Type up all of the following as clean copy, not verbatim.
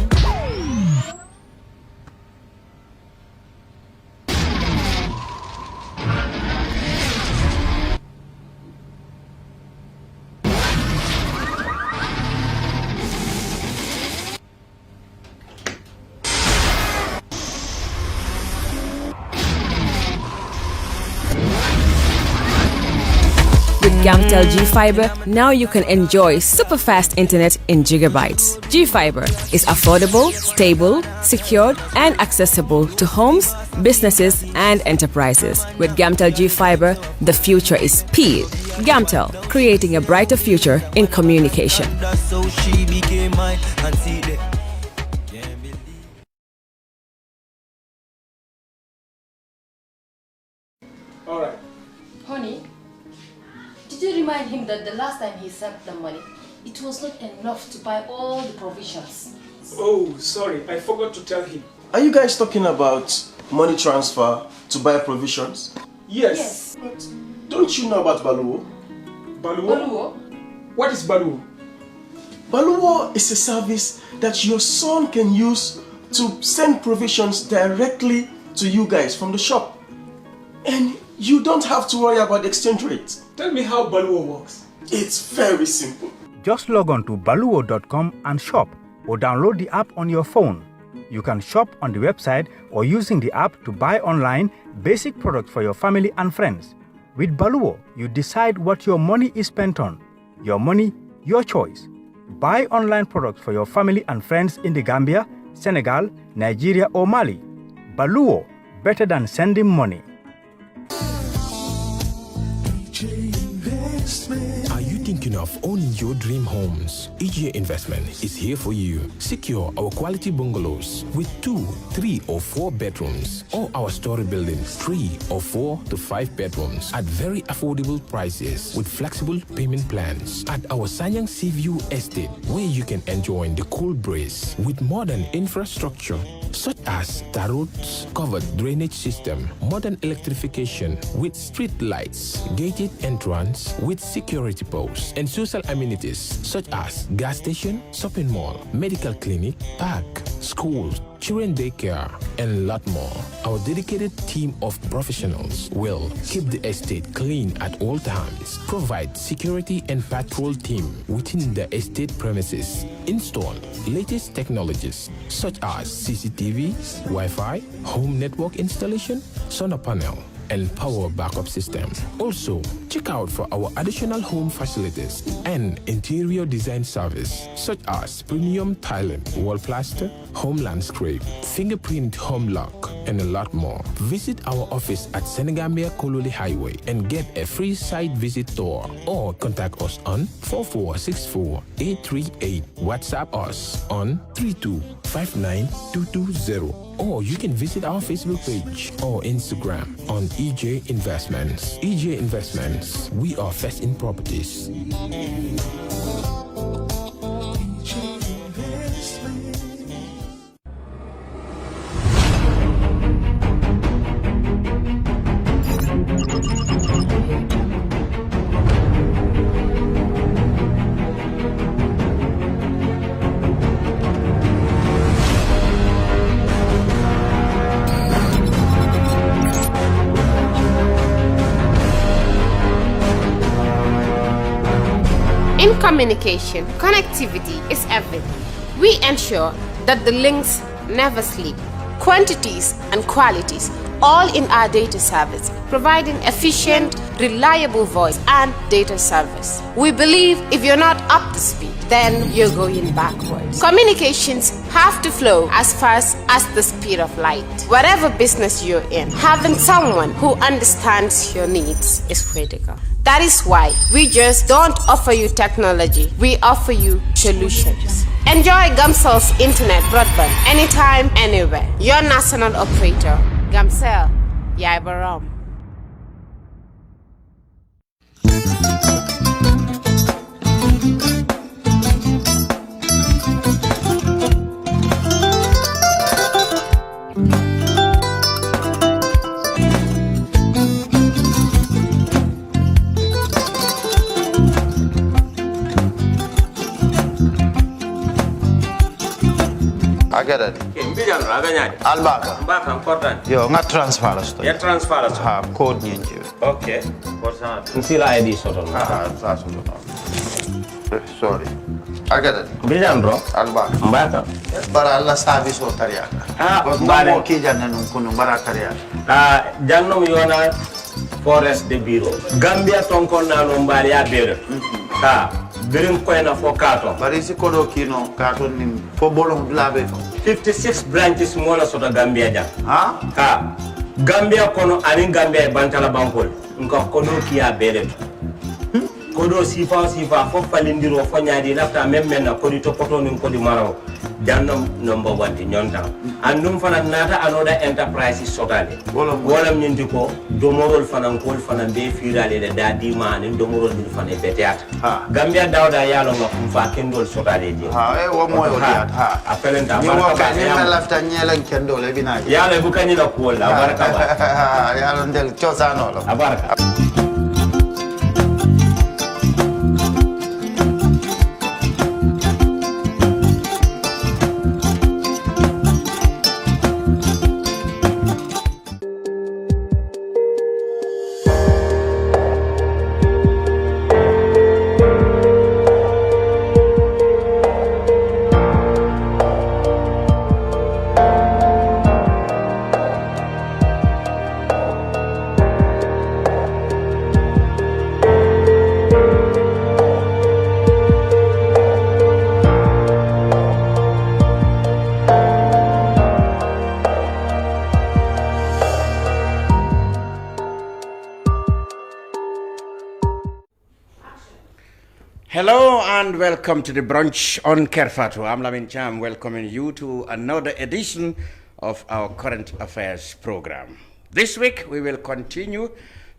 Jawo. With Gamtel G-Fiber, now you can enjoy super fast internet in gigabytes. G-Fiber is affordable, stable, secured, and accessible to homes, businesses, and enterprises. With Gamtel G-Fiber, the future is speed. Gamtel, creating a brighter future in communication. All right. Honey, did you remind him that the last time he sent the money, it was not enough to buy all the provisions? Oh, sorry, I forgot to tell him. Are you guys talking about money transfer to buy provisions? Yes. But don't you know about Baluwo? Baluwo? What is Baluwo? Baluwo is a service that your son can use to send provisions directly to you guys from the shop. And you don't have to worry about the exchange rate. Tell me how Baluwo works. It's very simple. Just log on to baluwo.com and shop, or download the app on your phone. You can shop on the website or using the app to buy online basic products for your family and friends. With Baluwo, you decide what your money is spent on. Your money, your choice. Buy online products for your family and friends in the Gambia, Senegal, Nigeria or Mali. Baluwo, better than sending money. Are you thinking of owning your dream homes? EJ Investment is here for you. Secure our quality bungalows with 2, 3 or 4 bedrooms, or our story buildings 3 or 4 to 5 bedrooms at very affordable prices with flexible payment plans at our Nyang Seaview Estate, where you can enjoy the cool breeze with modern infrastructure such as tar roads, covered drainage system, modern electrification with street lights, gated entrance with security posts, and social amenities such as gas station, shopping mall, medical clinic, park, schools, children daycare, and a lot more. Our dedicated team of professionals will keep the estate clean at all times, provide security and patrol team within the estate premises, install latest technologies such as CCTV, Wi-Fi, home network installation, solar panel, and power backup system. Also, check out for our additional home facilities and interior design service such as premium tiling, wall plaster, home landscape, fingerprint home lock, and a lot more. Visit our office at Senegambia Colley Highway and get a free site visit tour, or contact us on 4464838. WhatsApp us on 3259220. Or you can visit our Facebook page or Instagram on EJ Investments. EJ Investments, we are first in properties. In communication, connectivity is everything. We ensure that the links never sleep. Quantities and qualities, all in our data service, providing efficient, reliable voice and data service. We believe if you're not up to speed, then you're going backwards. Communications have to flow as fast as the speed of light. Whatever business you're in, having someone who understands your needs is critical. That is why we just don't offer you technology, we offer you solutions. Enjoy Gamcel's internet broadband anytime, anywhere. Your national operator, Gamcel, Yaibaram. Agada. Mbijan aganya. Albaka. Mbaka important. Yo, nga transfer la sto. Ya transfer la. Ha, code nyinji. Okay. Important. Nsila ID soto. Sa soto. Sorry. Agada. Mbijan bro. Albaka. Mbaka. Bara Allah service o tariya. Bare mo ki janna nun kunu bara tariya. Jannom yona forest de bureau. Gambia tonkon na no mbali ya bere. Birim koyna fo kato. Bari si kodo kino kato nim fo bolong labe. 56 branches mola soto Gambia jam. Ha? Gambia kono ani Gambia bantala bankol. Nka kono kiya bere. Kodo sifa fo falindiro fo nyaadi lafta même na kodi to poto nim kodi maraw. Jannom number 1 ti nyonta. Andum fana nata anoda enterprise sotale. Wolam nyindi ko domorol fana kol fana be firale de dadi man domorol din fana beteata. Gambia dawda yalo ngam fa kendol sotale di. Wo moyo diat. Apelenta baraka. Ni ma lafta nyelen kendol e bina. Yalo bu kanyi la ko la baraka ba. Yalo ndel chosano lo. Baraka. Hello and welcome to the brunch on Kerr Fatou. I'm Lamin Cham, welcoming you to another edition of our current affairs program. This week we will continue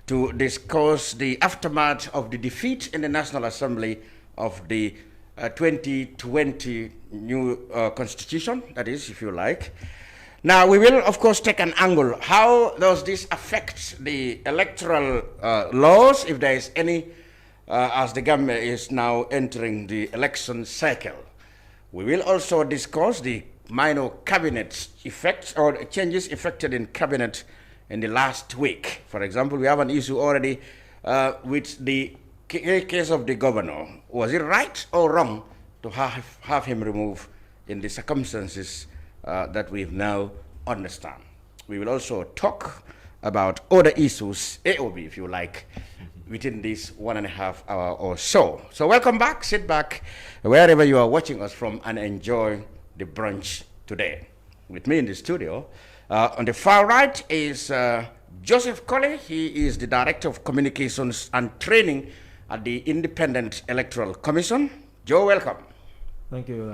to discuss the aftermath of the defeat in the National Assembly of the 2020 new constitution, that is, if you like. Now we will of course take an angle. How does this affect the electoral laws, if there is any, as the government is now entering the election cycle? We will also discuss the minor cabinet effects or changes effected in cabinet in the last week. For example, we have an issue already with the case of the governor. Was it right or wrong to have him removed in the circumstances that we now understand? We will also talk about other issues, AOB if you like, within this 1.5 hour or so. So welcome back, sit back, wherever you are watching us from, and enjoy the brunch today. With me in the studio, on the far right is Joseph Colley. He is the Director of Communications and Training at the Independent Electoral Commission. Joe, welcome. Thank you.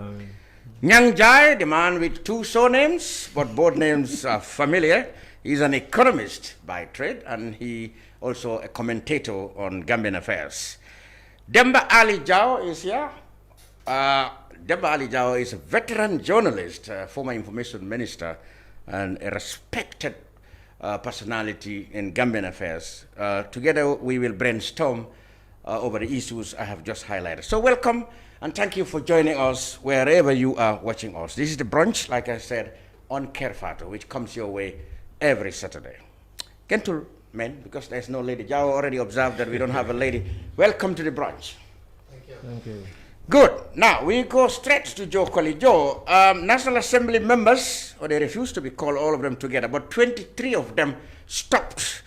Nyang, the man with two surnames, but both names are familiar. He's an economist by trade, and he also a commentator on Gambian affairs. Demba Jawo is here. Demba Jawo is a veteran journalist, former information minister, and a respected personality in Gambian affairs. Together we will brainstorm over the issues I have just highlighted. So welcome, and thank you for joining us wherever you are watching us. This is the brunch, like I said, on Kerr Fatou, which comes your way every Saturday. Gentlemen, because there's no lady. Jawo already observed that we don't have a lady. Welcome to the brunch. Thank you. Thank you. Good. Now we go straight to Joe Colley. Joe, National Assembly members, or they refused to be called, all of them together, but 23 of them stopped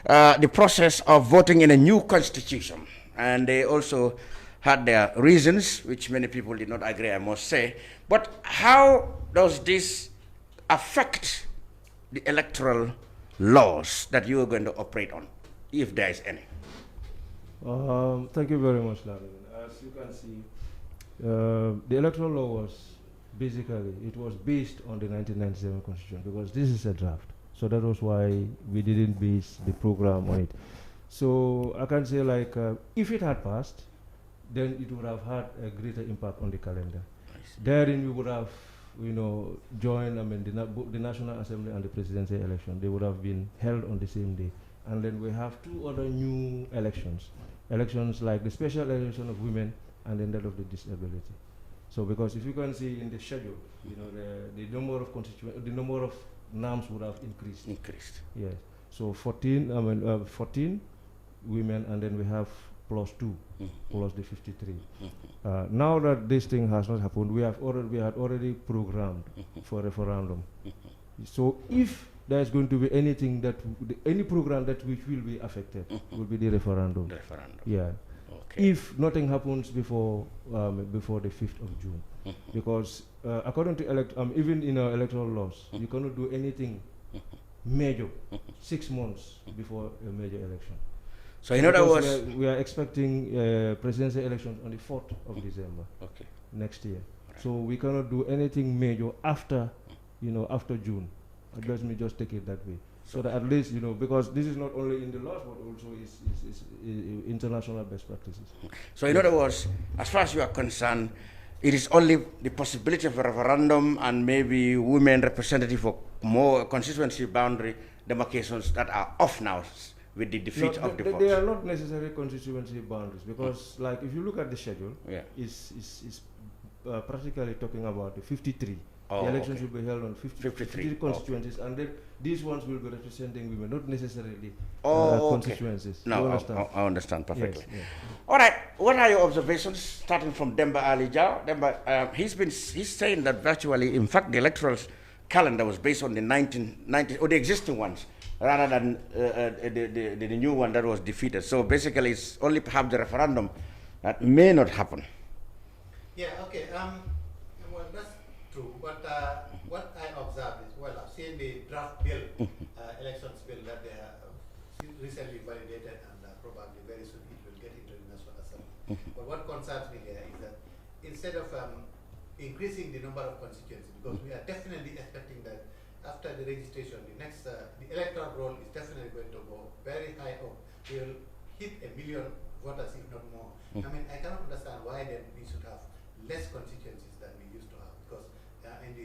the process of voting in a new constitution. And they also had their reasons, which many people did not agree, I must say. But how does this affect the electoral laws that you are going to operate on, if there is any? Thank you very much, Larry. As you can see, the electoral law was basically, it was based on the 1997 constitution, because this is a draft. So that was why we didn't base the program on it. So I can say, like, if it had passed, then it would have had a greater impact on the calendar. Therein we would have, you know, joined, the National Assembly and the presidential election. They would have been held on the same day. And then we have two other new elections. Elections like the special election of women and then that of the disability. So because if you can see in the schedule, you know, the number of the number of NAMs would have increased. Yes. So 14 women, and then we have plus 2, plus the 53. Now that this thing has not happened, we had already programmed for referendum. So if there is going to be anything any program that which will be affected, will be the referendum. Yeah. Okay. If nothing happens before the 5th of June, because according to even in our electoral laws, you cannot do anything major 6 months before a major election. So in other words, we are expecting presidential elections on the 4th of December next year. Right. So we cannot do anything major after June. Let me just take it that way. So that at least, because this is not only in the laws, but also is international best practices. So in other words, as far as you are concerned, it is only the possibility of a referendum and maybe women representative for more constituency boundary demarcations that are off now with the defeat of the vote. They are not necessarily constituency boundaries, because like if you look at the schedule, it's practically talking about the 53. The elections will be held on 53 constituencies, and then these ones will be representing women, not necessarily constituencies. No, I understand perfectly. Yes, All right, what are your observations, starting from Demba Ali Jawo? Demba, he's saying that virtually, in fact, the electoral calendar was based on the 1990 or the existing ones, rather than the new one that was defeated. So basically, it's only perhaps the referendum that may not happen. Yeah. Okay. Well, that's true. But what I observed is, well, I've seen the draft bill, elections bill that they have recently validated, and probably very soon it will get into the National Assembly. But what concerns me here is that instead of increasing the number of constituencies, because we are definitely expecting that after the registration, the electoral roll is definitely going to go very high up. We will hit 1 million voters, if not more. I mean, I cannot understand why then we should have less constituencies than we used to have, because in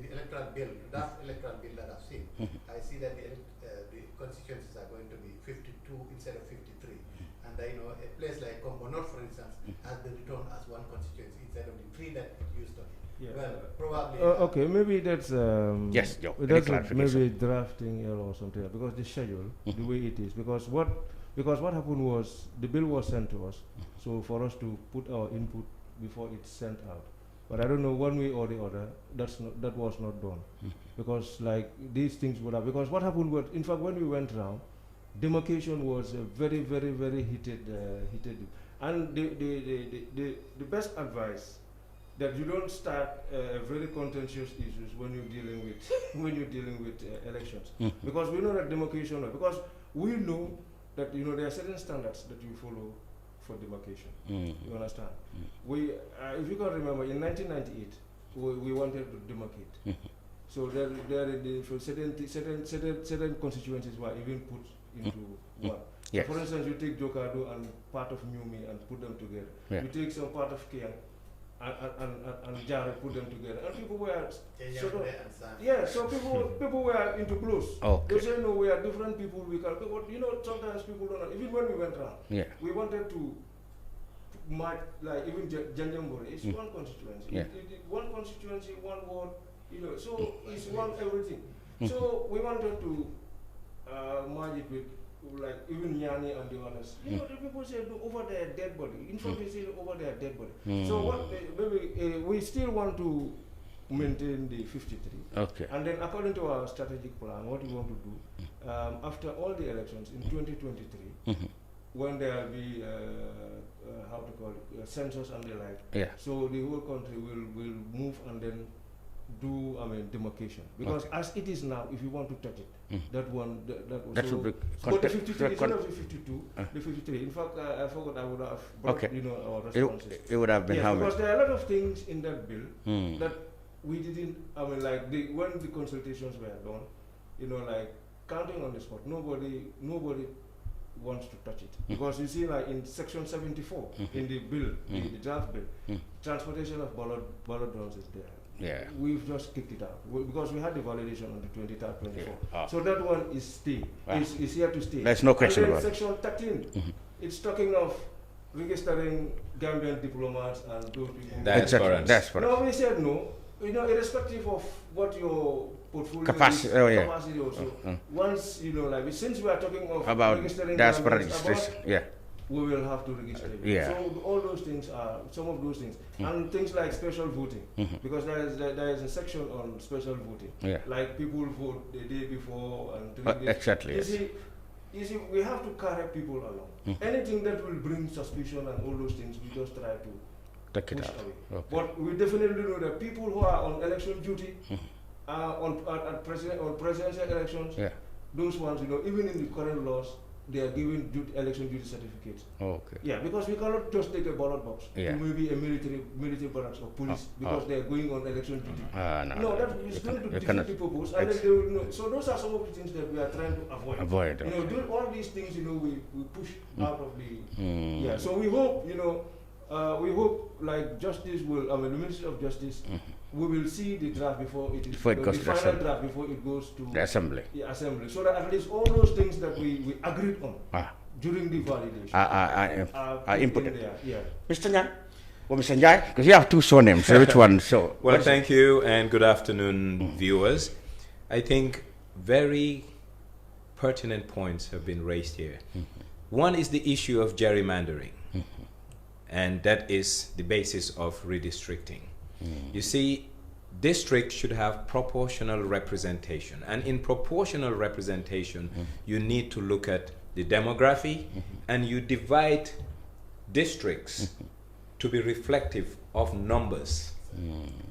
the electoral bill, draft electoral bill that I've seen, I see that the constituencies are going to be 52 instead of 53. And a place like Combo North, for instance, has been returned as 1 constituency instead of the 3 that it used to be. Yeah. Well, probably. Okay, maybe that's yes, Joe, that's maybe drafting error or something, because the schedule, the way it is, because what happened was the bill was sent to us, so for us to put our input before it's sent out. But I don't know, one way or the other, that was not done, because like these things would have, because what happened was, in fact, when we went around, demarcation was a very, very, very heated, and the best advice that you don't start very contentious issues when you're dealing with elections, because we know that demarcation, because we know that there are certain standards that you follow for demarcation. You understand? We, if you can remember, in 1998, we wanted to demarcate. So for certain constituencies were even put into one. Yes. For instance, you take Jokado and part of Nyumi and put them together. Yeah. You take some part of Kerr and Jawo, put them together, and people were so people were into close. Okay. They say no, we are different people. We can, but sometimes people don't know. Even when we went around, we wanted to mark, like even Janjambore, it's one constituency. Yeah. One constituency, one ward. So it's one everything. So we wanted to merge it with, like even Nyang and the others. The people say over their dead body. In fact, they say over their dead body. So what? Maybe we still want to maintain the 53. Okay. And then according to our strategic plan, what we want to do after all the elections in 2023, when there will be how to call it, census and the like. Yeah. So the whole country will move and then do demarcation, because as it is now, if you want to touch it, that should be but the 53 instead of the 52, the 53. In fact, I forgot, I would have brought, our responses. It would have been how because there are a lot of things in that bill that we didn't. Like when the consultations were done, like counting on the spot, nobody wants to touch it, because you see, like in section 74 in the bill, the draft bill, transportation of ballot drones is there. Yeah. We've just kicked it out because we had the validation on the 23rd, 24th. So that one is stay. Is here to stay. There's no question about it. Section 13, it's talking of registering Gambian diplomats and those people. Diasporans. No, we said no. Irrespective of what your portfolio capacity, is, capacity also. Once, like since we are talking of about registering diaspora registration, we will have to register. So all those things are some of those things, and things like special voting, because there is a section on special voting. Like people vote the day before and 3 days. Exactly. You see, we have to carry people along. Anything that will bring suspicion and all those things, we just try to take it out. Okay. But we definitely know that people who are on election duty, on presidential elections, those ones, even in the current laws, they are given election duty certificates. Okay. Yeah, because we cannot just take a ballot box to maybe a military barracks or police because they are going on election duty. No, that is going to defeat the purpose. And then they will know. So those are some of the things that we are trying to avoid. Doing all these things, we push out of the. So we hope, we hope like justice will, the Ministry of Justice, we will see the draft before it is the final draft before it goes to the assembly. So that at least all those things that we agreed on during the validation are inputted. Mr. Nyang or Mr. Njie, because you have two surnames. So which one? So well, thank you and good afternoon, viewers. I think very pertinent points have been raised here. One is the issue of gerrymandering. And that is the basis of redistricting. You see, districts should have proportional representation. And in proportional representation, you need to look at the demography and you divide districts to be reflective of numbers.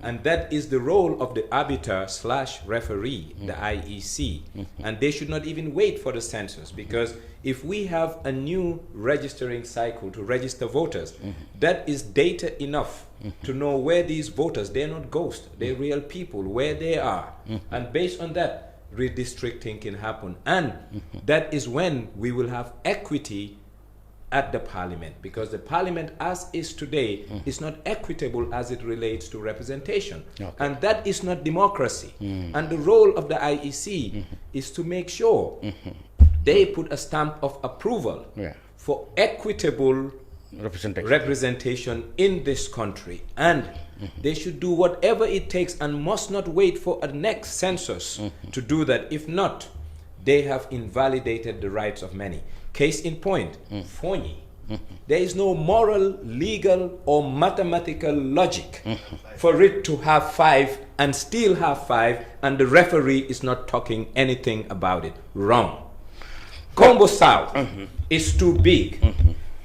And that is the role of the arbiter/referee, the IEC. And they should not even wait for the census, because if we have a new registering cycle to register voters, that is data enough to know where these voters, they're not ghosts, they're real people, where they are. And based on that, redistricting can happen. And that is when we will have equity at the parliament, because the parliament as is today is not equitable as it relates to representation. And that is not democracy. And the role of the IEC is to make sure they put a stamp of approval for equitable representation in this country. And they should do whatever it takes and must not wait for a next census to do that. If not, they have invalidated the rights of many. Case in point, Fonyi. There is no moral, legal, or mathematical logic for it to have 5 and still have 5, and the referee is not talking anything about it. Wrong. Combo South is too big.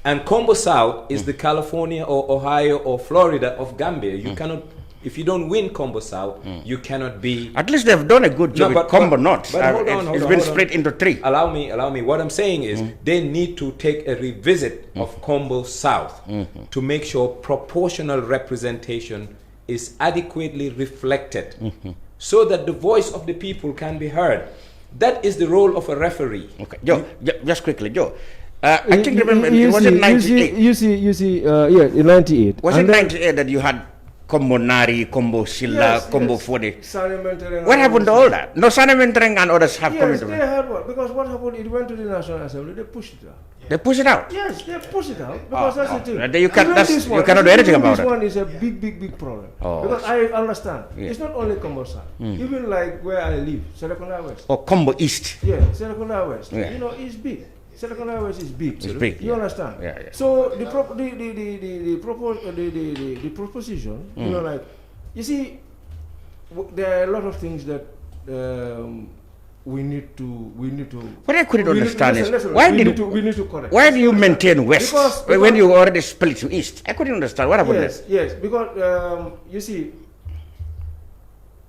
And Combo South is the California or Ohio or Florida of Gambia. You cannot, if you don't win Combo South, you cannot be... At least they've done a good job with Combo North. It's been split into 3. Allow me. What I'm saying is they need to take a revisit of Combo South to make sure proportional representation is adequately reflected so that the voice of the people can be heard. That is the role of a referee. Okay, Joe, just quickly, Joe. I think remember, was it 98? You see, in 98. Was it 98 that you had Combo Nari, Combo Silla, Combo Fode? What happened to all that? No, Sanementereng and others have come into it. Yes, they had one. Because what happened, it went to the National Assembly, they pushed it out. They push it out? Yes, they push it out. Because that's the thing. You cannot do anything about it. This one is a big problem. Because I understand. It's not only Combo South. Even like where I live, Serekunda West. Or Combo East. Yeah, Serekunda West. It's big. Serekunda West is big. It's big. You understand? Yeah. So the proposition, like, you see, there are a lot of things that we need to. What I couldn't understand is we need to correct. Why do you maintain West because when you already split to East? I couldn't understand what happened there. Yes, because you see,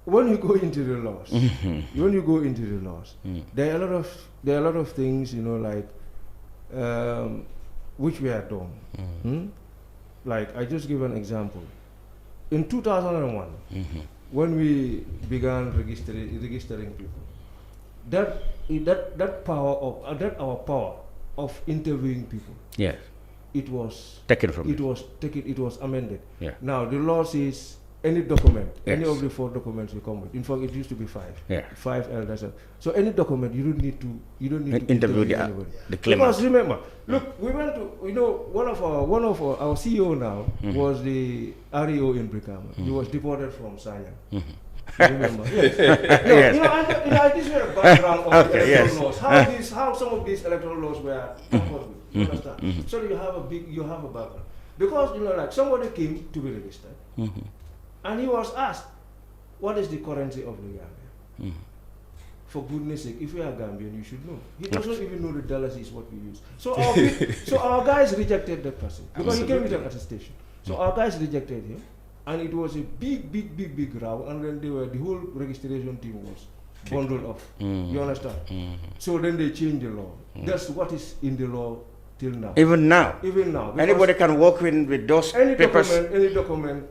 when you go into the laws, there are a lot of things, like, which we have done. Like, I just give an example. In 2001, when we began registering people, that power of interviewing people, yes, it was taken from it was amended. Yeah. Now the law says any document, any Yes. of the 4 documents you come with. In fact, it used to be 5. Yeah. 5 elders. So any document, you don't need to interview anybody. the claimant. Because remember, look, we went to, one of our CEO now was the REO in Brikama. He was deported from Sanya. Remember? Yes. This is a background of the electoral laws. How some of these electoral laws were tampered with. You understand? So you have a background. Because, like somebody came to be registered, and he was asked, what is the currency of the Gambia? For goodness sake, if you are Gambian, you should know. He doesn't even know the dollars is what we use. So our guys rejected that person because he came with an attestation. So our guys rejected him, and it was a big row, and then the whole registration team was bundled off. You understand? So then they changed the law. That's what is in the law till now. Even now. Anybody can walk in with those papers. Any document.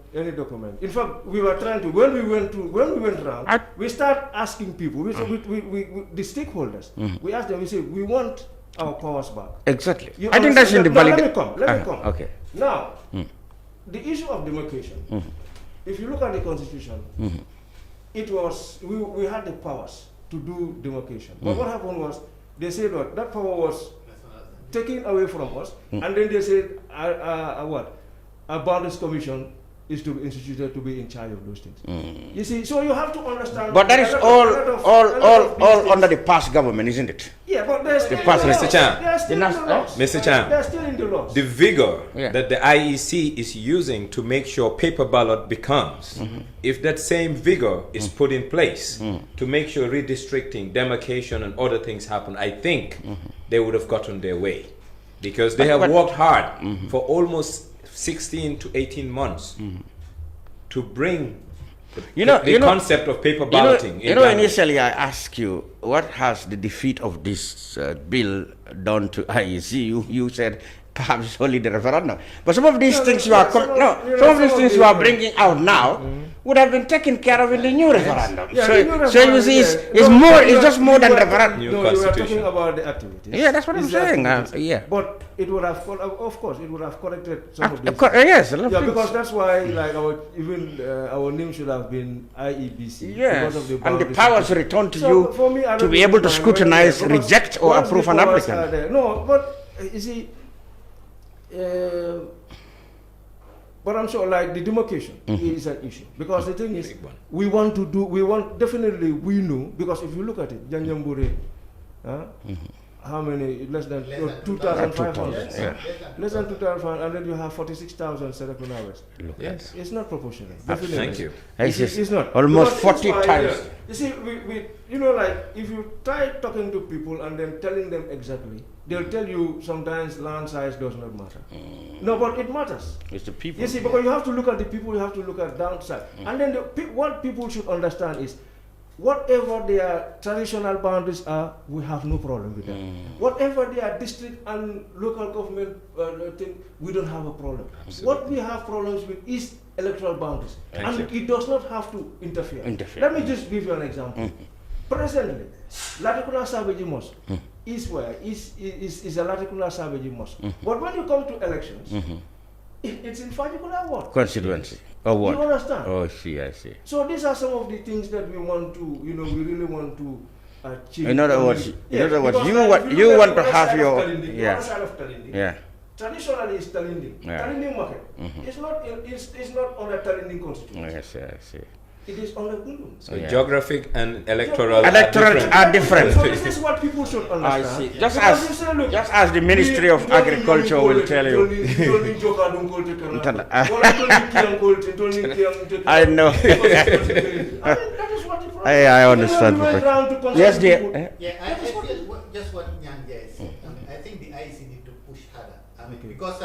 In fact, we were trying to when we went around, we start asking people. We the stakeholders. We asked them. We say we want our powers back. Exactly. I think that's in the valid. Let me come. Okay. Now, the issue of demarcation. If you look at the constitution, it was we had the powers to do demarcation. But what happened was they said that power was taken away from us, and then they said, a boundaries commission is to be instituted to be in charge of those things. You see, so you have to understand. But that is all under the past government, isn't it? Yeah, but there's still Mr. Chan. Mr. Chan. They're still in the laws. The vigor that the IEC is using to make sure paper ballot becomes, if that same vigor is put in place to make sure redistricting, demarcation, and other things happen, I think they would have gotten their way, because they have worked hard for almost 16 to 18 months to bring the concept of paper balloting. Initially I asked you, what has the defeat of this bill done to IEC? You said perhaps only the referendum. But some of these things you are bringing out now would have been taken care of in the new referendum. So you see, it's just more than referendum. You are talking about the activities. Yeah, that's what I'm saying. But it would have, of course, it would have corrected some of these. Yes, because that's why, like, our name should have been IEBC. Yes, and the powers returned to you to be able to scrutinize, reject, or approve an applicant. No, but you see. But I'm sure, like, the demarcation is an issue, because the thing is, we definitely we know, because if you look at it, Janjambure, how many, less than 2,500, less than 2,500, and then you have 46,000 Serekunawes. Yes, it's not proportional. Thank you. It's not almost 40 times. You see, like, if you try talking to people and then telling them exactly, they'll tell you sometimes land size does not matter. No, but it matters. It's the people. You see, because you have to look at the people, you have to look at downside. And then what people should understand is, whatever their traditional boundaries are, we have no problem with that. Whatever their district and local government thing, we don't have a problem. Absolutely. What we have problems with is electoral boundaries. It does not have to interfere. Let me just give you an example. Presently, Latikula Sabeji Mosque is a Latikula Sabeji Mosque. But when you come to elections, it's in particular what? Constituency. Or what? You understand? Oh, I see. So these are some of the things that we want to, we really want to achieve. In other words, you want to have your side of Talindi. Yeah. Traditionally, it's Talindi. Talindi market. It's not on a Talindi constituency. Yes, I see. It is on the Gulu. So geographic and electoral are different. So this is what people should understand. I see. Just as the Ministry of Agriculture will tell you. I know. I understand. Yes, dear. Yeah, I feel just what Nyang is. I think the IEC need to push harder. Because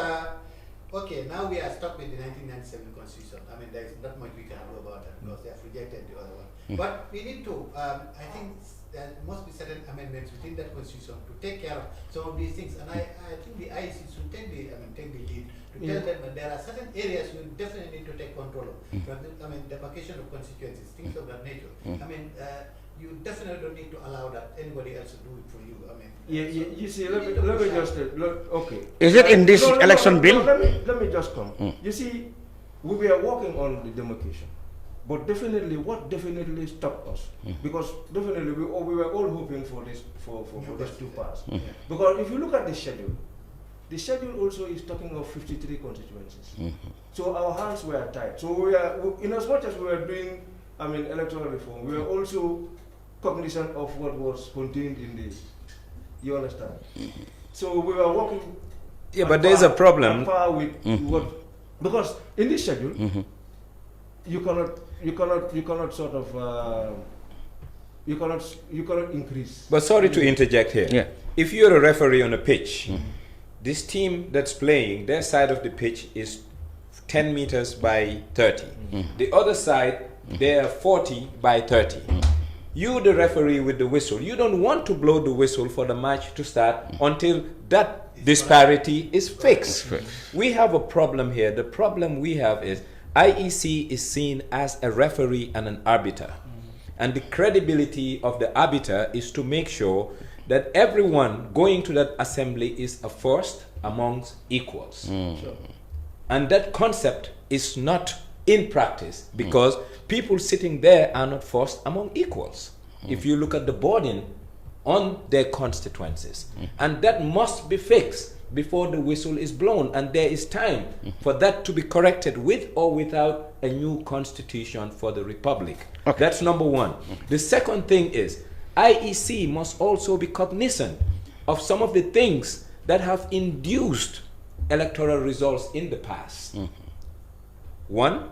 okay, now we are stuck with the 1997 constitution. There is not much we can do about that because they have rejected the other one. But we need to, I think there must be certain amendments within that constitution to take care of some of these things. And I think the IEC should take the lead to tell them that there are certain areas you definitely need to take control of. Demarcation of constituencies, things of that nature. You definitely don't need to allow that anybody else to do it for you. You see, let me just, okay. Is it in this election bill? Let me just come. You see, we were working on the demarcation. But definitely, what definitely stopped us, because definitely we were all hoping for this for this to pass. Because if you look at the schedule also is talking of 53 constituencies. So our hands were tied. So we are, in as much as we were doing, electoral reform, we were also cognizant of what was contained in the, you understand? So we were working. Yeah, but there's a problem. With what, because in this schedule, you cannot sort of you cannot increase. But sorry to interject here. Yeah. If you're a referee on a pitch, this team that's playing, their side of the pitch is 10 meters by 30. The other side, they are 40 by 30. You, the referee with the whistle, you don't want to blow the whistle for the match to start until that disparity is fixed. We have a problem here. The problem we have is IEC is seen as a referee and an arbiter. And the credibility of the arbiter is to make sure that everyone going to that assembly is a first amongst equals. And that concept is not in practice because people sitting there are not first among equals. If you look at the boarding on their constituencies, and that must be fixed before the whistle is blown, and there is time for that to be corrected with or without a new constitution for the republic. That's number one. The second thing is IEC must also be cognizant of some of the things that have induced electoral results in the past. One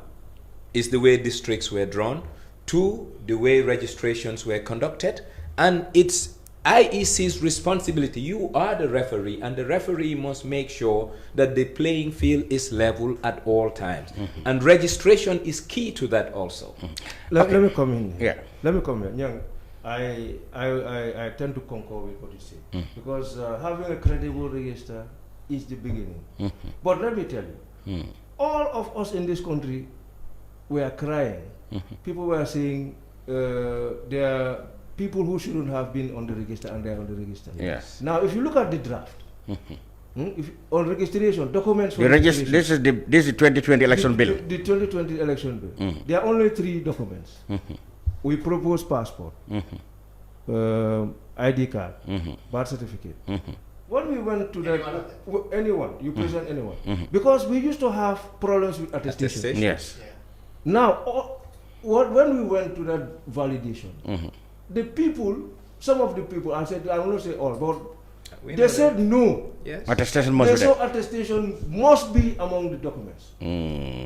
is the way districts were drawn. Two, the way registrations were conducted. And it's IEC's responsibility. You are the referee, and the referee must make sure that the playing field is level at all times. And registration is key to that also. Let me come in. Let me come in. Nyang, I tend to concur with what you say. Because having a credible register is the beginning. But let me tell you, all of us in this country were crying. People were saying there are people who shouldn't have been on the register and they are on the register. Yes. Now, if you look at the draft, if on registration, documents for registration, this is the 2020 election bill. The 2020 election bill. There are only 3 documents. We propose passport, ID card, birth certificate. When we went to that, anyone, you present anyone. Because we used to have problems with attestation. Yes. Now, when we went to that validation, the people, some of the people, I will not say all, but they said no. Yes. Attestation must be there. So attestation must be among the documents.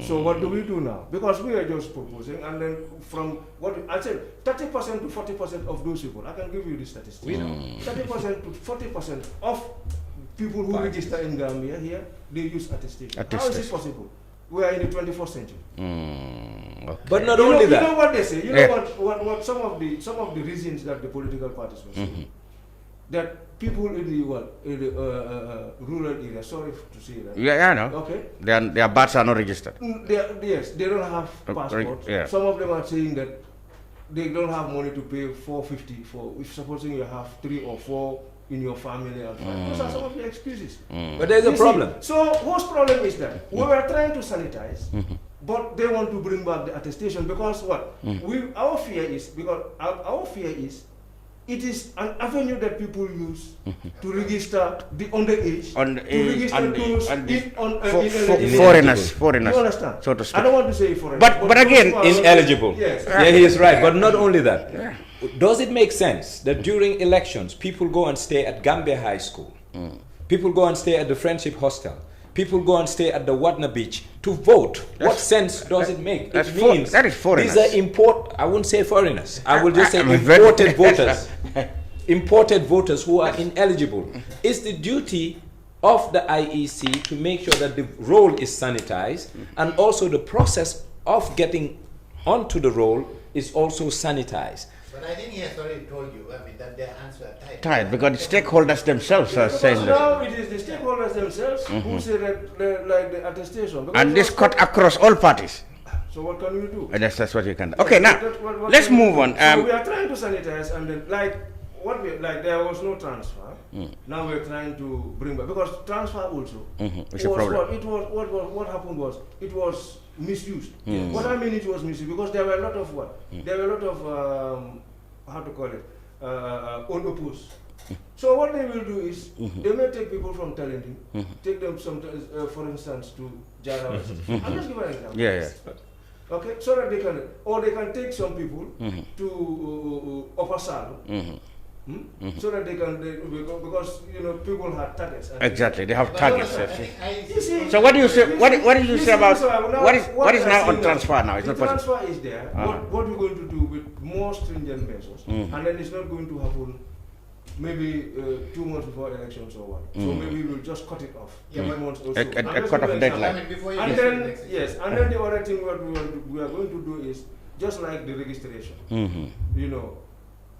So what do we do now? Because we are just proposing, and then from what I said, 30% to 40% of those people, I can give you the statistics. 30% to 40% of people who register in Gambia here, they use attestation. How is it possible? We are in the 21st century. But not only that. You know what they say. You know what some of the reasons that the political parties were saying, that people in the rural area. Sorry to say that. Yeah, I know. Okay. Their births are not registered. Yes, they don't have passports. Some of them are saying that they don't have money to pay $450 for. If supposing you have 3 or 4 in your family and those are some of the excuses. But there's a problem. So whose problem is that? We were trying to sanitize, but they want to bring back the attestation because what? Our fear is it is an avenue that people use to register the underage, to register those foreigners. You understand? So to speak. I don't want to say foreigners. But again, ineligible. Yes. Yeah, he is right. But not only that. Does it make sense that during elections, people go and stay at Gambia High School, people go and stay at the Friendship Hostel, people go and stay at the Wadna Beach to vote? What sense does it make? It means that is foreigners. These are I wouldn't say foreigners. I would just say imported voters. Imported voters who are ineligible. It's the duty of the IEC to make sure that the roll is sanitized and also the process of getting onto the roll is also sanitized. But I think he has already told you, that their hands were tied. Tied, because the stakeholders themselves are saying that. Now it is the stakeholders themselves who say that, like the attestation. And this cut across all parties. So what can we do? That's what you can do. Okay, now, let's move on. So we are trying to sanitize, and then, there was no transfer. Now we're trying to bring back, because transfer also it's a problem. what happened was, it was misused. Mm. What I mean it was misused because there were a lot of what? There were a lot of how to call it unopposed. So what they will do is they may take people from Talenting, take them for instance to Jawo. I'm just giving an example. Yeah. Okay, so that they can take some people to Upper Salo. So that they can, because people have targets. Exactly, they have targets. So what do you say? What did you say about what is now on transfer now? It's the not possible. transfer is there. What we're going to do with more stringent measures, and then it's not going to happen maybe 2 months before elections or what. So maybe we'll just cut it off. A month or so. A cut off deadline. And then and then the other thing what we are going to do is just like the registration.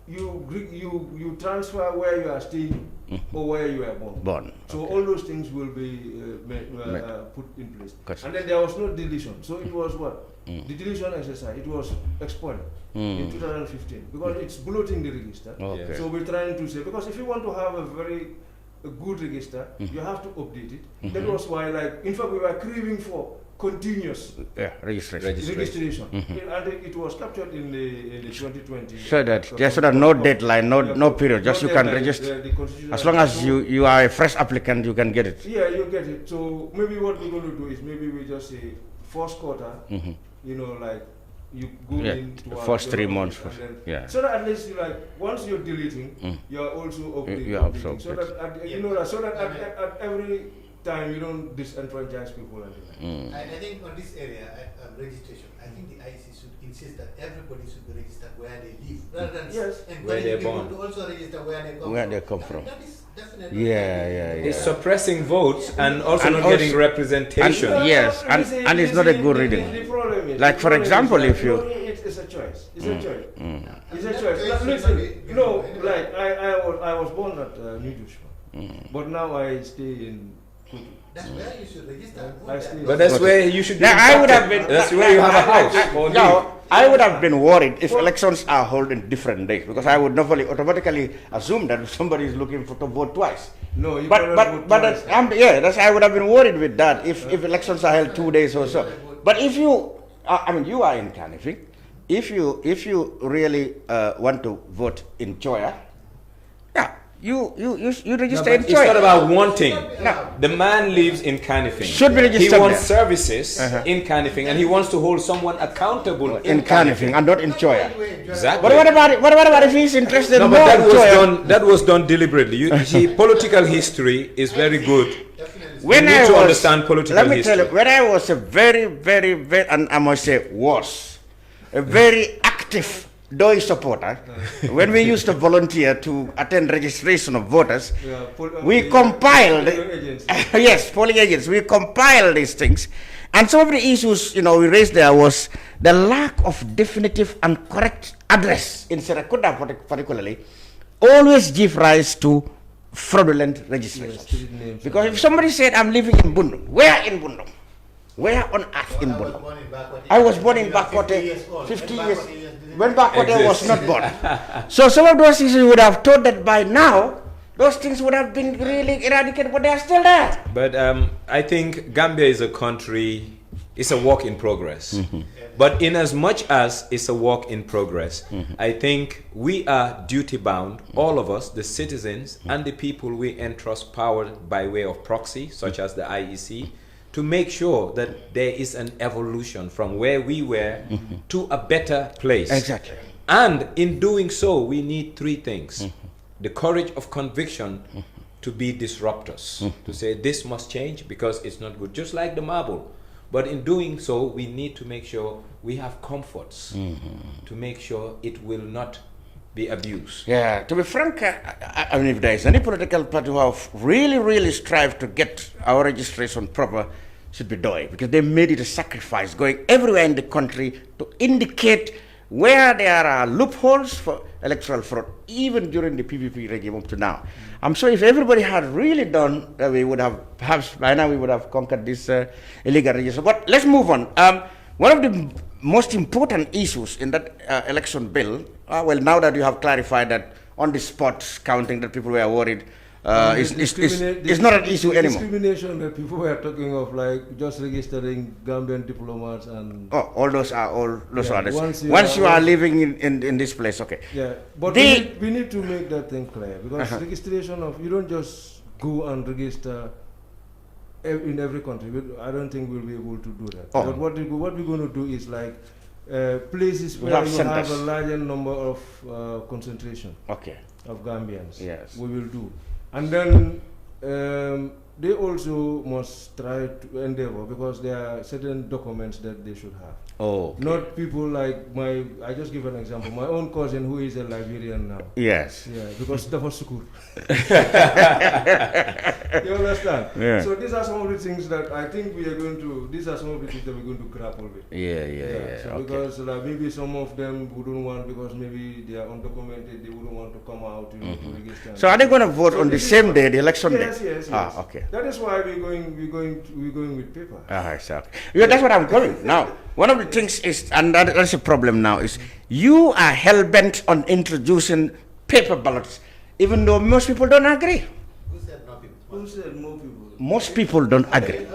You transfer where you are staying or where you are born. So all those things will be put in place. And then there was no deletion. So it was what? The deletion exercise, it was expired in 2015 because it's bloating the register. Okay. So we're trying to say, because if you want to have a good register, you have to update it. That was why, in fact, we were craving for continuous registration. And it was captured in the 2020. So that no deadline, no period, just you can register. As long as you are a fresh applicant, you can get it. Yeah, you get it. So maybe what we're going to do is maybe we just say first quarter, you go in to first 3 months. So that at least once you're deleting, you're also updating. So that at every time you don't disenfranchise people. I think on this area registration, I think the IEC should insist that everybody should be registered where they live, rather than encouraging people to also register where they come from. That is definitely It's suppressing votes and also not getting representation. And it's not a good reading. The problem is, for example, if you it's a choice. It's a choice. It's a choice. I was born at New Joshua, but now I stay in. That's where you should register. But that's where you should be. I would have been. That's where you have a house. I would have been worried if elections are held in different days, because I would automatically assume that somebody is looking to vote twice. No, you but I would have been worried with that if elections are held 2 days or so. But if you, you are in Canifing, if you really want to vote in Choya, you register in Choya. It's not about wanting. No. The man lives in Canifing. Should be registered. He wants services in Canifing, and he wants to hold someone accountable in Canifing and not in Choya. Exactly. But what about if he's interested in more? That was done deliberately. You see, political history is very good. You need to understand political history. Let me tell you, when I was a very, very, very, and I must say was, a very active DOI supporter, when we used to volunteer to attend registration of voters, we compiled, polling agents, we compiled these things. And some of the issues, we raised there was the lack of definitive and correct address in Serakunda particularly, always give rise to fraudulent registration. Because if somebody said, I'm living in Bundum, where in Bundum? Where on earth in Bundum? I was born in Bakote 50 years. When Bakote was not born. So some of those things you would have thought that by now, those things would have been really eradicated, but they are still there. But I think Gambia is a country, it's a work in progress. But in as much as it's a work in progress, I think we are duty bound, all of us, the citizens and the people we entrust power by way of proxy, such as the IEC, to make sure that there is an evolution from where we were to a better place. Exactly. And in doing so, we need 3 things. The courage of conviction to be disruptors, to say this must change because it's not good, just like the marble. But in doing so, we need to make sure we have comforts to make sure it will not be abused. Yeah, to be frank, if there is any political party who have really strived to get our registration proper, should be DOI, because they made it a sacrifice, going everywhere in the country to indicate where there are loopholes for electoral fraud, even during the PPP regime up to now. I'm sure if everybody had really done, we would have, perhaps by now we would have conquered this illegal registration. But let's move on. One of the most important issues in that election bill, now that you have clarified that on the spot counting that people were worried, it's not an issue anymore. Discrimination that people were talking of, like just registering Gambian diplomats and all those are once you are living in this place, okay. Yeah, but we need to make that thing clear, because registration of, you don't just go and register in every country. I don't think we'll be able to do that. But what we're going to do is like places where you have a larger number of concentration of Gambians. Yes, we will do. And then they also must try to endeavor, because there are certain documents that they should have. Not people like I just give an example, my own cousin who is a Liberian now. Yes. Yeah, because that was Sukur. You understand? Yeah. So these are some of the things that I think these are some of the things that we're going to grapple with. Yeah. So because maybe some of them wouldn't want, because maybe they are undocumented, they wouldn't want to come out to register. So are they going to vote on the same day, the election day? Yes. Okay. That is why we're going with paper. Exactly. Yeah, that's what I'm going now. One of the things is, and that's a problem now, is you are hell-bent on introducing paper ballots, even though most people don't agree. Who said no people? Who said more people? Most people don't agree.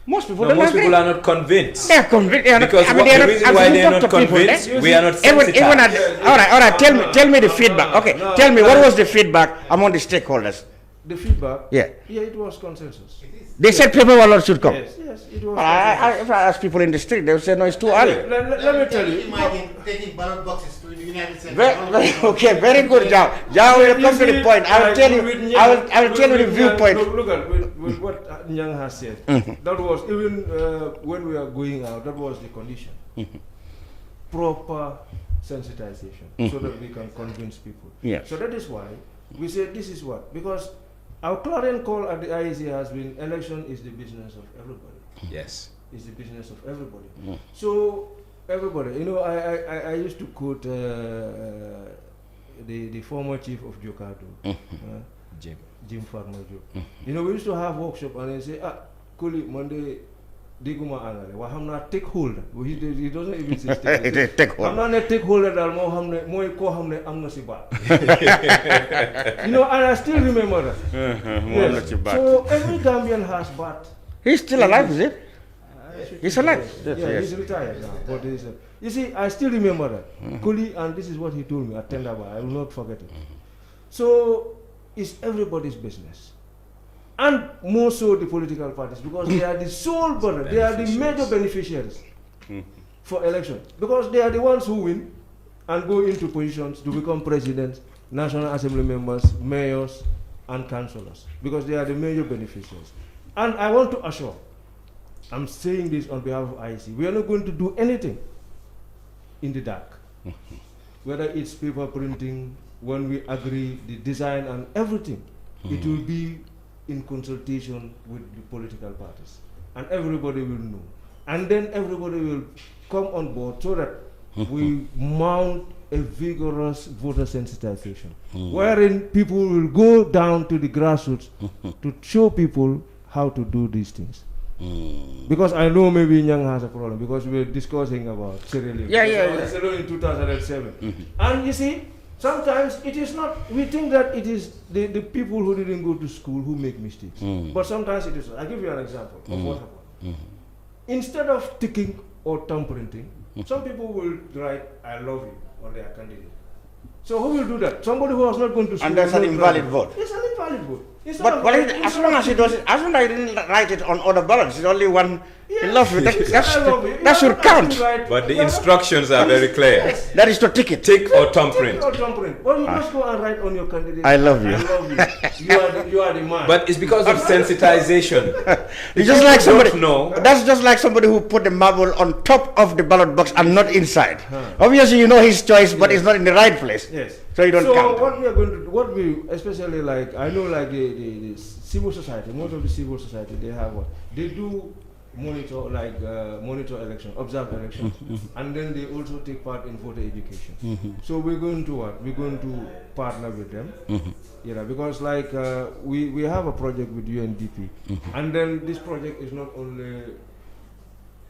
Most people don't most agree. people are not convinced. They are convinced. Because the reason why they are not convinced, we are not sensitized. All right. Tell me the feedback. Okay, tell me what was the feedback among the stakeholders? The feedback? Yeah, it was consensus. They said paper ballot should come. Yes, it was. If I ask people in the street, they will say no, it's too early. Let me tell you. Imagine taking ballot boxes to the United States. Very good, Jawo. Jawo will come to the point. I will tell you the viewpoint. Look at with what Nyang has said. That was even when we are going out. That was the condition. Proper sensitization, so that we can convince people. Yes. So that is why we say this is what, because our clarion call at the IEC has been, election is the business of everybody. Yes. It's the business of everybody. So everybody, I used to quote the former chief of Jokato, Jim Farmajo. We used to have workshop and they say, Colley, Monday, Diguma Angale, Wahamna take holder. He doesn't even say take holder. I'm not a take holder, and I still remember that. Yes. So every Gambian has bat. He's still alive, is it? He's alive. Yeah, he's retired now. But you see, I still remember that. Colley, and this is what he told me at Tendaba, I will not forget it. So it's everybody's business. And more so the political parties, because they are the sole burden, they are the major beneficiaries for election. Because they are the ones who win and go into positions to become presidents, National Assembly members, mayors, and councillors. Because they are the major beneficiaries. And I want to assure, I'm saying this on behalf of IEC, we are not going to do anything in the dark. Whether it's paper printing, when we agree, the design and everything, it will be in consultation with the political parties, and everybody will know, and then everybody will come on board so that we mount a vigorous voter sensitization, wherein people will go down to the grassroots to show people how to do these things. Because I know maybe Nyang has a problem, because we were discussing about Sierra Leone. Sierra Leone in 2007, and you see, sometimes it is not, we think that it is the people who didn't go to school who make mistakes. But sometimes it is. I'll give you an example of what happened. Instead of ticking or thumb printing, some people will write, I love you, on their candidate. So who will do that? Somebody who was not going to school. And that's an invalid vote. It's an invalid vote. But as long as he does it, as long as he didn't write it on other ballots, it's only one. He loves you. That should count. But the instructions are very clear. Yes. That is to tick it. Tick or thumb print. But you just go and write on your candidate. I love you. I love you. You are the man. But it's because of sensitization. It's just like somebody. That's just like somebody who put the marble on top of the ballot box and not inside. Obviously, you know his choice, but it's not in the right place. Yes. So you don't count. So what we are going to do, what we especially like, I know like the civil society, most of the civil society, they have what they do. Monitor election, observe election, and then they also take part in voter education. So we're going to what? We're going to partner with them, because like we have a project with UNDP, and then this project is not only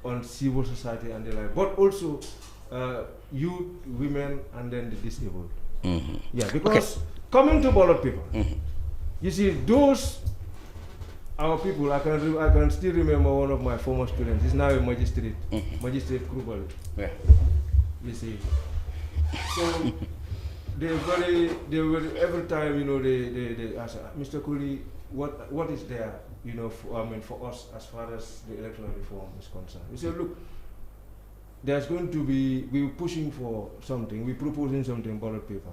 on civil society and the like, but also youth, women, and then the disabled. Because coming to ballot paper, You see, those our people. I can still remember one of my former students. He's now a magistrate, magistrate Krubal. Yeah. You see, so they were every time, you know, they ask Mr. Colley, what is there, you know, for us as far as the electoral reform is concerned. We said, look, there's going to be, we're pushing for something, we're proposing something, ballot paper.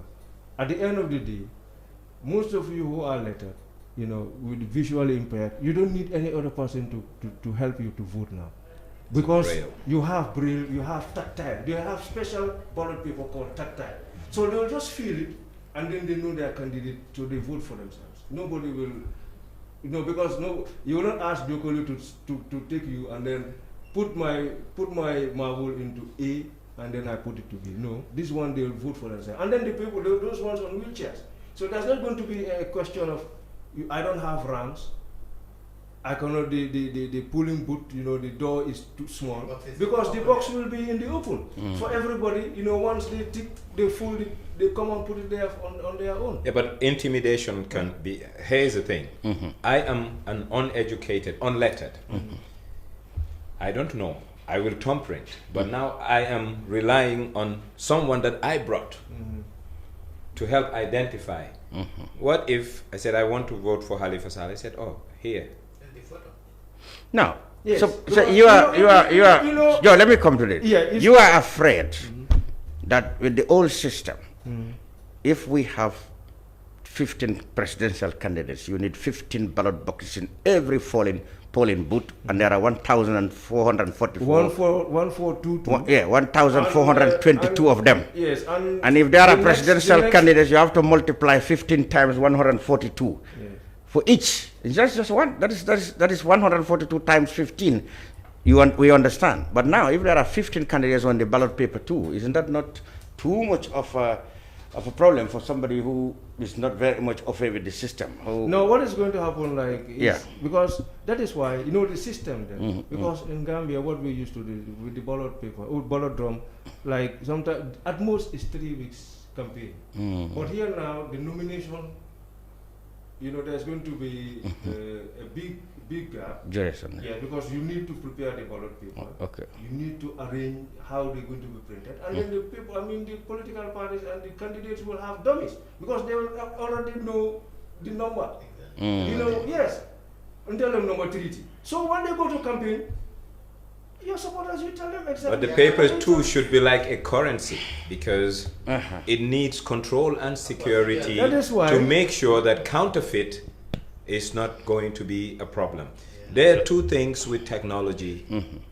At the end of the day, most of you who are lettered, you know, with visually impaired, you don't need any other person to help you to vote now. Because you have braille, you have tactile, they have special ballot paper called tactile. So they'll just feel it, and then they know their candidate, so they vote for themselves. Nobody will, you know, because you will not ask Jokoli to take you and then put my marble into A, and then I put it to B. No, this one they'll vote for themselves. And then the people, those ones on wheelchairs. So there's not going to be a question of, I don't have ranks, I cannot, the polling booth, you know, the door is too small, because the box will be in the open. For everybody, you know, once they tick, they fold it, they come and put it there on their own. Yeah, but intimidation can be, here's the thing. I am an uneducated, unlettered. I don't know. I will thumbprint, but now I am relying on someone that I brought to help identify. What if I said I want to vote for Halifa Saleh? I said, oh, here. No. Yes. So you are, Joe, let me come to this. Yeah, you are afraid that with the old system, if we have 15 presidential candidates, you need 15 ballot boxes in every polling booth, and there are 1,444. 1,422 of them. Yes, and if there are presidential candidates, you have to multiply 15 times 142 for each. It's just one. That is 142 times 15. We understand. But now, if there are 15 candidates on the ballot paper too, isn't that not too much of a problem for somebody who is not very much okay with the system? No, what is going to happen, like, is because that is why, you know, the system then, because in Gambia, what we used to do with the ballot paper, ballot drum, like sometimes, at most is 3 weeks campaign. But here now, the nomination, you know, there's going to be a big gap. Yeah, because you need to prepare the ballot paper. Okay. You need to arrange how they're going to be printed. And then the people, the political parties and the candidates will have dummies, because they will already know the number. You know, yes. And tell them number 30. So when they go to campaign, your supporters, you tell them exactly. But the paper too should be like a currency, because it needs control and security to make sure that counterfeit is not going to be a problem. There are two things with technology,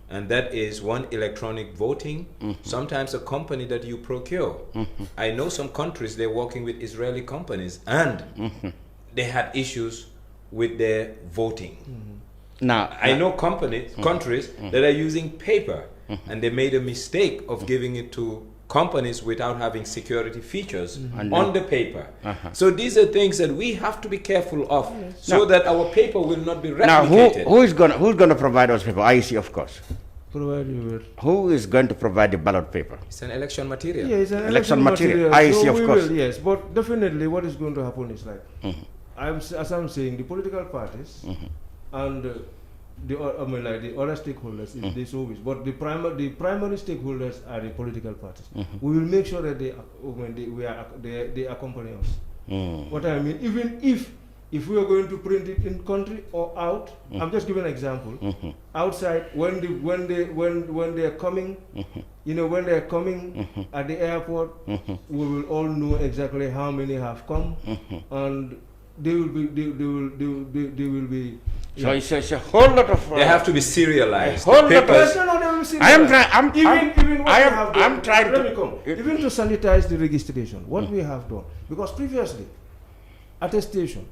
and that is one, electronic voting, sometimes a company that you procure. I know some countries, they're working with Israeli companies, and they had issues with their voting. Now, I know countries that are using paper, and they made a mistake of giving it to companies without having security features on the paper. So these are things that we have to be careful of, so that our paper will not be replicated. Now, who's going to provide those paper? IEC, of course. Provide you with. Who is going to provide the ballot paper? It's an election material. Yeah, it's an election material. IEC, so of course. Yes, but definitely what is going to happen is like, as I'm saying, the political parties and the other stakeholders, is always, but the primary stakeholders are the political parties. We will make sure that they accompany us. What I mean, even if we are going to print it in country or out, I'm just giving an example. Outside, when they're coming, you know, when they're coming at the airport, we will all know exactly how many have come, and they will be. So it's a whole lot of. They have to be serialized. Even to sanitize the registration. What we have done, because previously, attestation,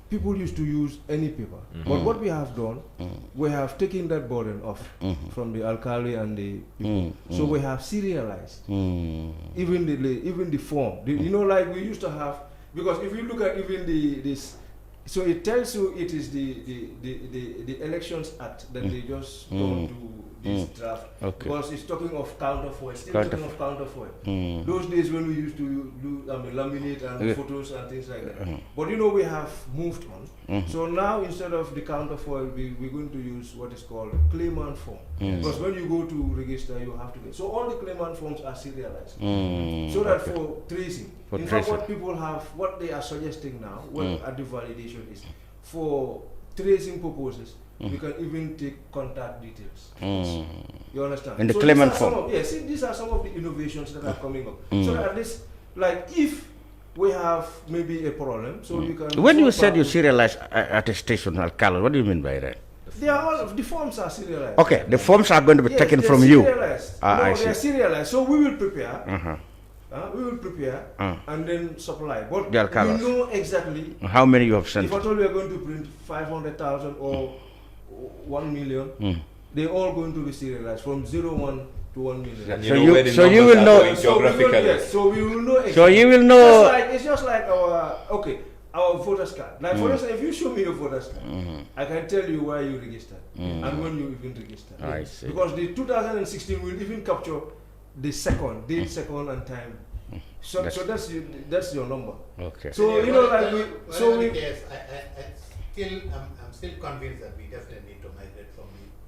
people used to use any paper. But what we have done, we have taken that burden off from the alkali and the people. So we have serialized even the form. You know, like we used to have, because if you look at even this. So it tells you it is the Elections Act that they just gone to this draft. Okay. Because it's talking of counterfoil, still Counterfoil. talking of counterfoil. Those days when we used to do laminate and Yeah. photos and things like that. But you know, we have moved on. So now instead of the counterfoil, we're going to use what is called claimant form. Because when you go to register, you have to get. So all the claimant forms are serialized. So that for tracing. In fact, what people have, what they are suggesting now, at the validation is, for tracing purposes, we can even take contact details. You understand? In the so claimant form. Yes, these are some of the innovations that are coming up. So that at least, like, if we have maybe a problem, so you can. When you said you serialize attestation, Alcalo, what do you mean by that? They are all the forms are serialized. Okay, the forms are going to be taken from you. Serialized. No, I see. They are serialized. So we will prepare. We will prepare and then supply. But we know exactly how many you have sent. If at all we are going to print 500,000 or 1 million, they're all going to be serialized from 01 to 1 million. And so you will know geographically. So we will know exactly. So you will know. It's just like our voter's card. Like for instance, if you show me your voter's card, I can tell you where you registered and when you even registered. I see. Because the 2016 will even capture the second, date, second, and time. So that's your number. Okay. So you know, like Yes, I'm still convinced that we definitely need to migrate from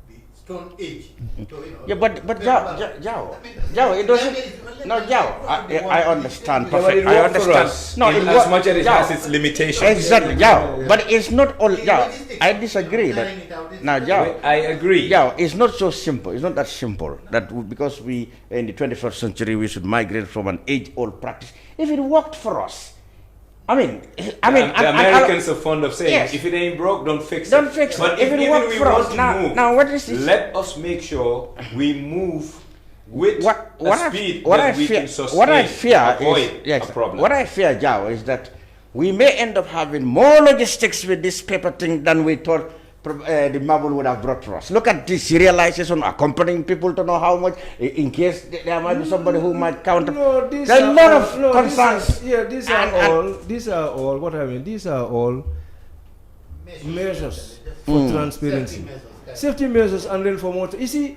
the Stone Age. So, you know, Yeah, but Jawo, it doesn't. No, Jawo, I understand perfectly. I understand. No, as much as it has its limitations. Exactly, Jawo. But it's not all. Jawo, I disagree that. Now, Jawo, I agree. Jawo, it's not so simple. It's not that simple. Because we in the 21st century we should migrate from an age-old practice. If it worked for us. The Americans are fond of saying, yes. if it ain't broke, don't fix it. Don't fix it. But if it works for us, now what is this? Let us make sure we move with a speed that we can sustain. What I fear avoid is, a problem. What I fear, Jawo, is that we may end up having more logistics with this paper thing than we thought the marble would have brought for us. Look at this serialization, accompanying people to know how much, in case there might be somebody who might counter. No, there's a lot of concerns. These are all what I mean. These are all measures for transparency, safety measures, and then for more. You see,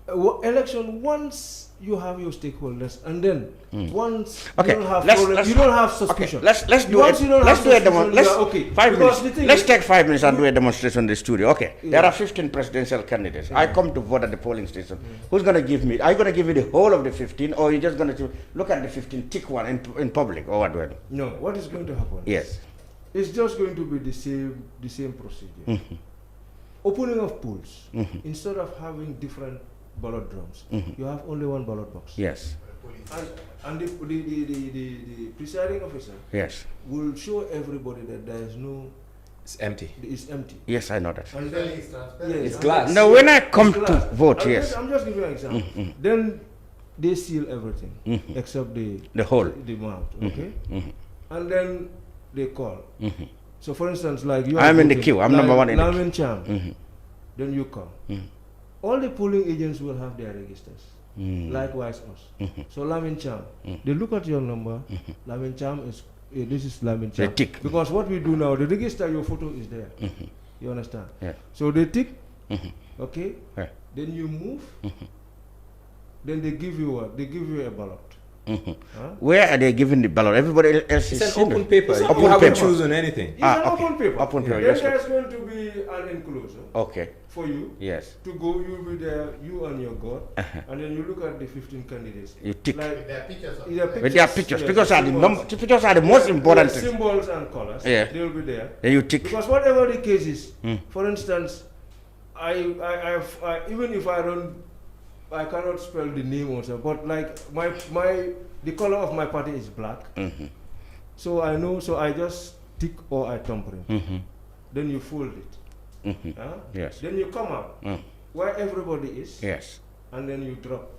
election once you have your stakeholders, and then once you don't have problem, you don't have suspicion. Okay, let's do it. Let's do a demonstration. 5 minutes. Let's take 5 minutes and do a demonstration in the studio. Okay. There are 15 presidential candidates. I come to vote at the polling station. Who's going to give me? Are you going to give me the whole of the 15, or are you just going to look at the 15, tick one in public, or what? No. What is going to happen? Yes. It's just going to be the same procedure. Opening of polls, instead of having different ballot drums, you have only one ballot box. Yes. And the presiding officer will show everybody that there is no. It's empty. It's empty. Yes, I know that. And then, it's glass. Now, when I come to vote, I'm just giving you an example. Then they seal everything except the mouth. Okay. And then they call. So, for instance, like you. I'm in the queue. I'm like number one in the queue. Cham, then you call. All the polling agents will have their registers. Likewise us. So Lamin Cham, they look at your number. Lamin Cham is this is Lamin Cham. They tick. Because what we do now, the register, your photo is there. You understand? Yeah. So they tick. Okay. Yeah. Then you move. Then they give you what? They give you a ballot. Where are they giving the ballot? Everybody else is it's an open paper. It's you haven't chosen anything. It's an open paper. Open paper. Then there's going to be an enclosure. Okay. For you. Yes. To go, you'll be there, you and your God, and then you look at the 15 candidates. You tick. Like with their pictures. With their pictures. Because the pictures are the most important thing. Symbols and colors. Yeah. They'll be there. Then you tick. Because whatever the case is, for instance, I even if I cannot spell the name also, but like the color of my party is black. So I know, so I just tick or I thumbprint. Then you fold it. Yes. Then you come out where everybody is. Yes. And then you drop.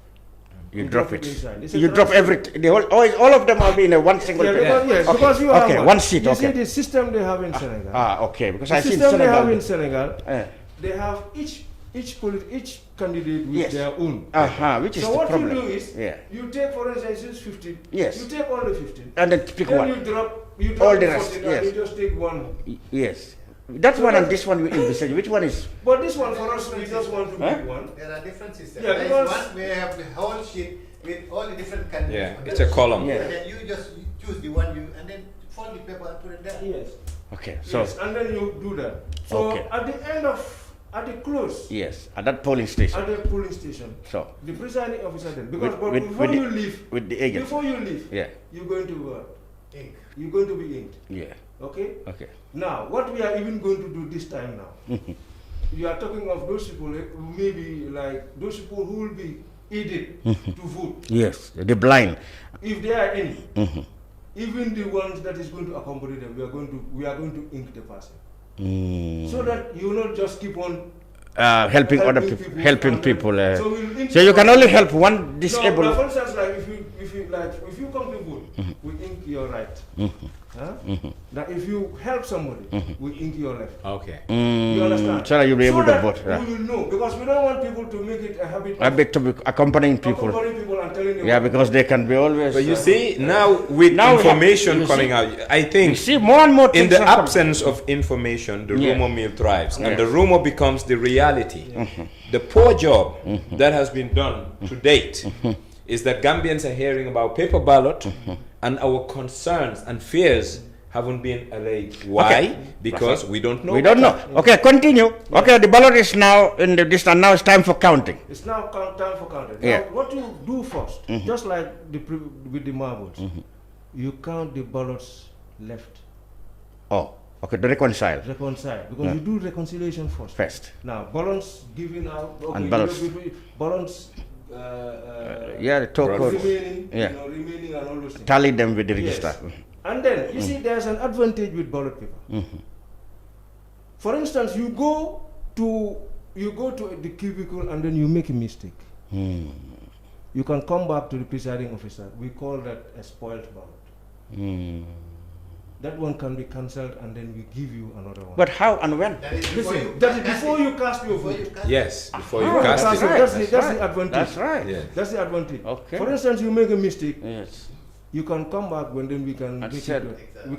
You drop it. Inside. You drop everything. All of them will be in a one single place. Yes, okay. Because you have one seat. You okay. see the system they have in Senegal. Okay. Because I see Senegal. The system they have in Senegal. They have each candidate with their own. Which is so the what problem. you do is you take, for instance, 15. Yes. You take all the 15. And then pick one. You drop all the rest. 14 and you just take one. Yes. That one and this one you envisage. Which one is? But this one for us, we just want to pick one. There are different systems. Yeah, There is because one where you have the whole sheet with all the different candidates. Yeah, it's a column. Yeah. And then you just choose the one you, and then fold the paper and put it there. yes, Okay, so yes, and then you do that. So Okay. at the close, yes, at that polling station. at the polling station, So the presiding officer then, because With- but with- before with you the- leave, with the agent. before you leave, Yeah, you're going to Ink. you're going to be inked. yeah. Okay. Okay. Now, what we are even going to do this time now, you are talking of those people, maybe like those people who will be aided to vote, Yes, the blind. if there are any. Even the ones that is going to accompany them, we are going to ink the person, so that you will not just keep on Helping other people, helping people. So we'll ink So you the can person. only help one No, disabled. for instance, like if you come to vote, we ink your right. Huh? Now, if you help somebody, we ink your left. Okay. You understand? So that you'll be able so to vote. that we will know, because we don't want people to make it a habit. A bit to be accompanying people. Accompanying people and telling them. Yeah, because they can be always. But you see, now with Now we have- information you coming see- out, I think You see, more and more in things the are coming. absence of information, the Yeah. rumor mill thrives, and Yes. the rumor becomes the reality. The poor job that has been done to date is that Gambians are hearing about paper ballot, and our concerns and fears haven't been allayed. Why? Okay. Because we don't know. We don't know. Okay, continue. Okay, the ballot is now in the distance. Now it's time for counting. It's now time for counting. Yeah. Now, what you do first, just like with the marbles, you count the ballots left. Oh, okay, to reconcile. Reconcile, because you do reconciliation first. First. Now, ballots given out. Okay, And ballots. Ballots. Yeah, the total. Remaining, Yeah. remaining and all those things. Tally them with the Yes. register. And then, you see, there's an advantage with ballot paper. For instance, you go to the cubicle and then you make a mistake. You can come back to the presiding officer. We call that a spoiled ballot. That one can be cancelled and then we give you another one. But how and when? Listen, that is before you cast your vote. Yes, before you Ah, cast that's it. right. That's the advantage. That's right. Yeah. That's the advantage. Okay. For instance, you make a mistake. Yes. You can come back when then we can I make said- it. We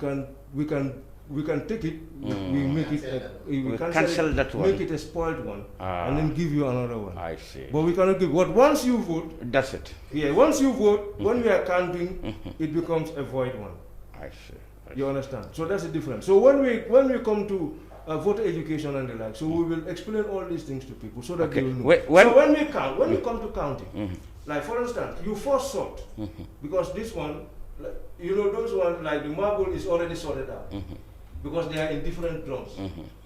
can take it. We make it. We cancel that one. Make it a spoiled one, and then give you another one. I see. But we cannot give. But once you vote, That's it. yeah. Once you vote, when we are counting, it becomes a void one. I see. You understand? So that's the difference. So when we come to voter education and the like, so we will explain all these things to people so that Okay. they will know. When- So when we count, when we come to counting, like for instance, you first sort because this one, like, you know, those one like the marble is already sorted out because they are in different drums.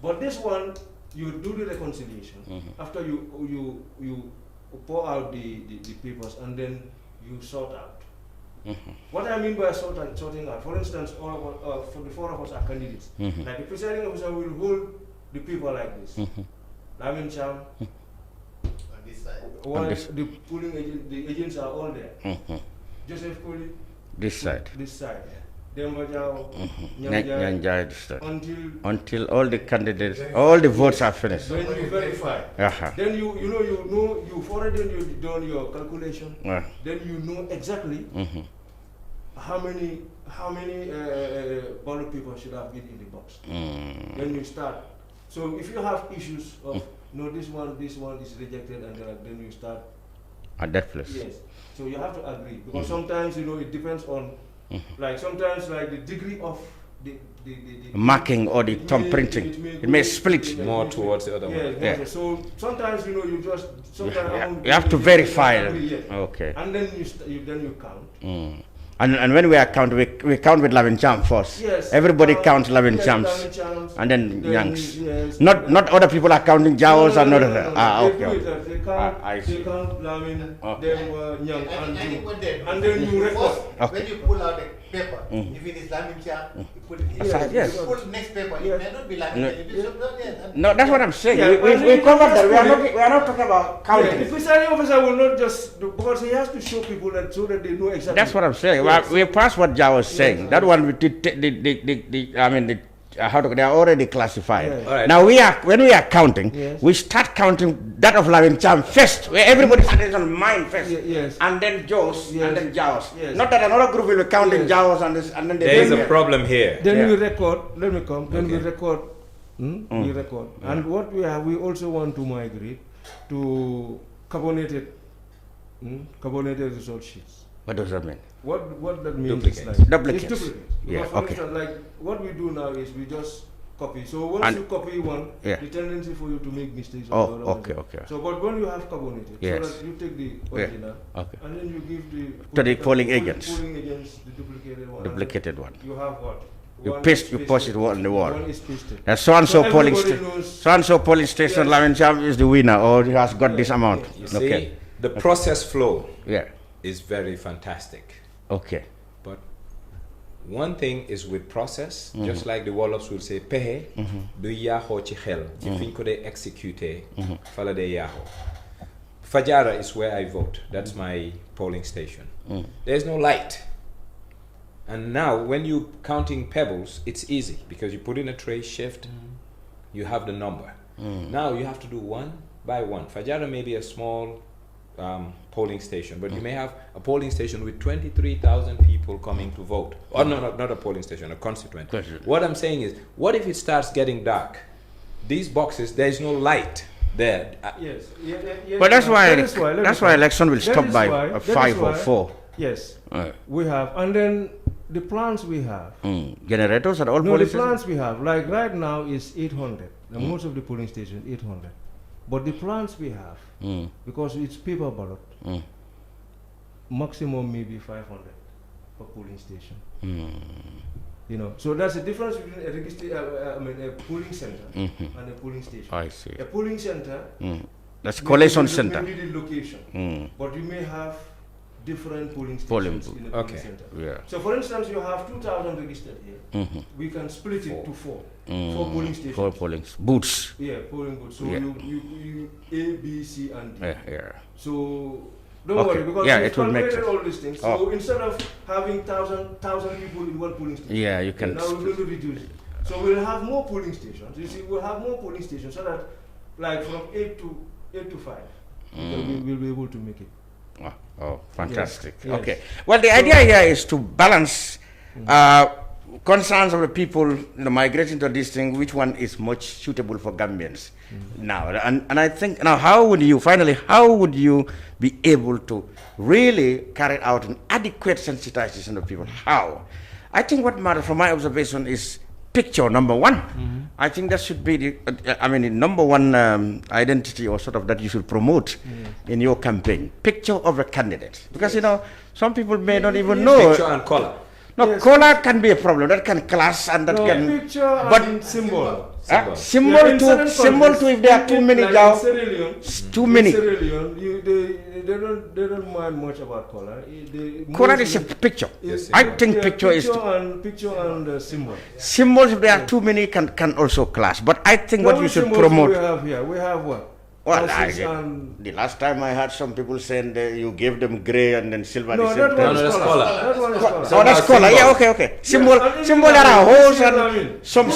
But this one, you do the reconciliation after you pour out the papers and then you sort out. What I mean by sorting out, for instance, all of for the four of us are candidates. Like the presiding officer will hold the paper like this. Lamin Cham, On this side. while this- the polling agent, the agents are all there. Joseph Colley, This side. this side. Demba, Jawo, Njie this side. until Until all the candidates, all the votes are finished. when you verify. Then you've already done your calculation. Then you know exactly how many ballot papers should have been in the box. Then you start. So if you have issues of no, this one is rejected, and then you start At that place. Yes. So you have to agree because sometimes it depends on like sometimes like the degree of the Marking or the thumb printing. It may split. More towards the other one. Yeah. So sometimes you just sometimes You have to verify. Yes. Okay. And then you count. And when we count, we count with Lavin Cham first. Yes. Everybody counts Lavin Chams. And then Nyangs. Not other people are counting Jawos and not other. Okay. They count. I see. They count Lamin, Nyang, And then you record. When you pull out the paper, if it is Lamin Cham, you put it here. Aside, yes. If you pull next paper, it may not be Lamin Cham. It is No, that's what I'm saying. Yeah, we covered that. We are not talking about counting. The presiding officer will not just because he has to show people that so that they know exactly. That's what I'm saying. Yes. We passed what Jawo was saying. That one we did. They are already classified. Yes. All right. Now when we are counting, we start counting that of Lavin Cham first, where everybody starts on mine first, Yes. and then Joe's, and then Jawo's. Yes. Not that another group will be counting Jawo's and then There is a problem here. Then we record. Let me come. Then we record we record. And what we have, we also want to migrate to carbonated result sheets. What does that mean? What that means Duplicates. is like Duplicates. It's duplicates. Yeah, Because for instance, like what we do now is we just copy. So once you copy one, the tendency for you to make mistakes. Okay. So, but when you have carbonated, so that you take the original, and then you give the polling agents the duplicated one. You have what? You post it on the wall. One is pasted. And so and so polling station Lamin Cham is the winner, or he has got this amount. You see, the process flow is very fantastic. Okay. But one thing is with process, just like the Wolofs will say, pehe, du yaho chi xel, ci fiñ ko de execute, fala de yaho. Fajara is where I vote. That's my polling station. There's no light. And now, when you're counting pebbles, it's easy because you put in a tray, shift, you have the number. Now you have to do one by one. Fajara may be a small polling station, but you may have a polling station with 23,000 people coming to vote. Or no, not a polling station, a constituent. What I'm saying is, what if it starts getting dark? These boxes, there is no light there. Yes. But that's why election will stop by 5 or 4. Yes. We have, and then the plants we have. Generators at all no, polling the plants we have, like right now is 800. Most of the polling stations 800. But the plants we have, because it's paper ballot, maximum maybe 500 per polling station. You know, so that's the difference between a polling center and a polling station. I see. A polling center, that's collation center. Maybe the location, but you may have different polling stations in a polling center. Yeah. So for instance, you have 2,000 registered here. We can split it to 4 polling stations. 4 polling booths. Yeah, polling booths. So you A, B, C, and D. Yeah. So don't worry, because it will make all these things. So instead of having 1,000 people in one polling station, you can. Now we're going to reduce it. So we'll have more polling stations. You see, we'll have more polling stations so that, like from 8 to 5, we'll be able to make it. Oh, fantastic. Yes. Okay. Well, the idea here is to balance concerns of the people migrating to this thing, which one is much suitable for Gambians now. And I think, now how would you be able to really carry out an adequate sensitization of people? How? I think what matters from my observation is picture, number one. I think that should be the number one identity or sort of that you should promote in your campaign. Picture of a candidate. Because, some people may not even know. Picture and color. No, color can be a problem. That can clash and that can. Picture and symbol. Symbol too. If there are too many now, too many. They don't mind much about color. Color is a picture. Yes, I think picture is picture and symbol. Symbols, if there are too many, can also clash. But I think what you should promote. We have here. We have what? Well, the last time I heard some people saying that you gave them gray and then silver. No, that one is color. That one is color. Oh, that's color. Yeah, okay. Symbol there are holes and some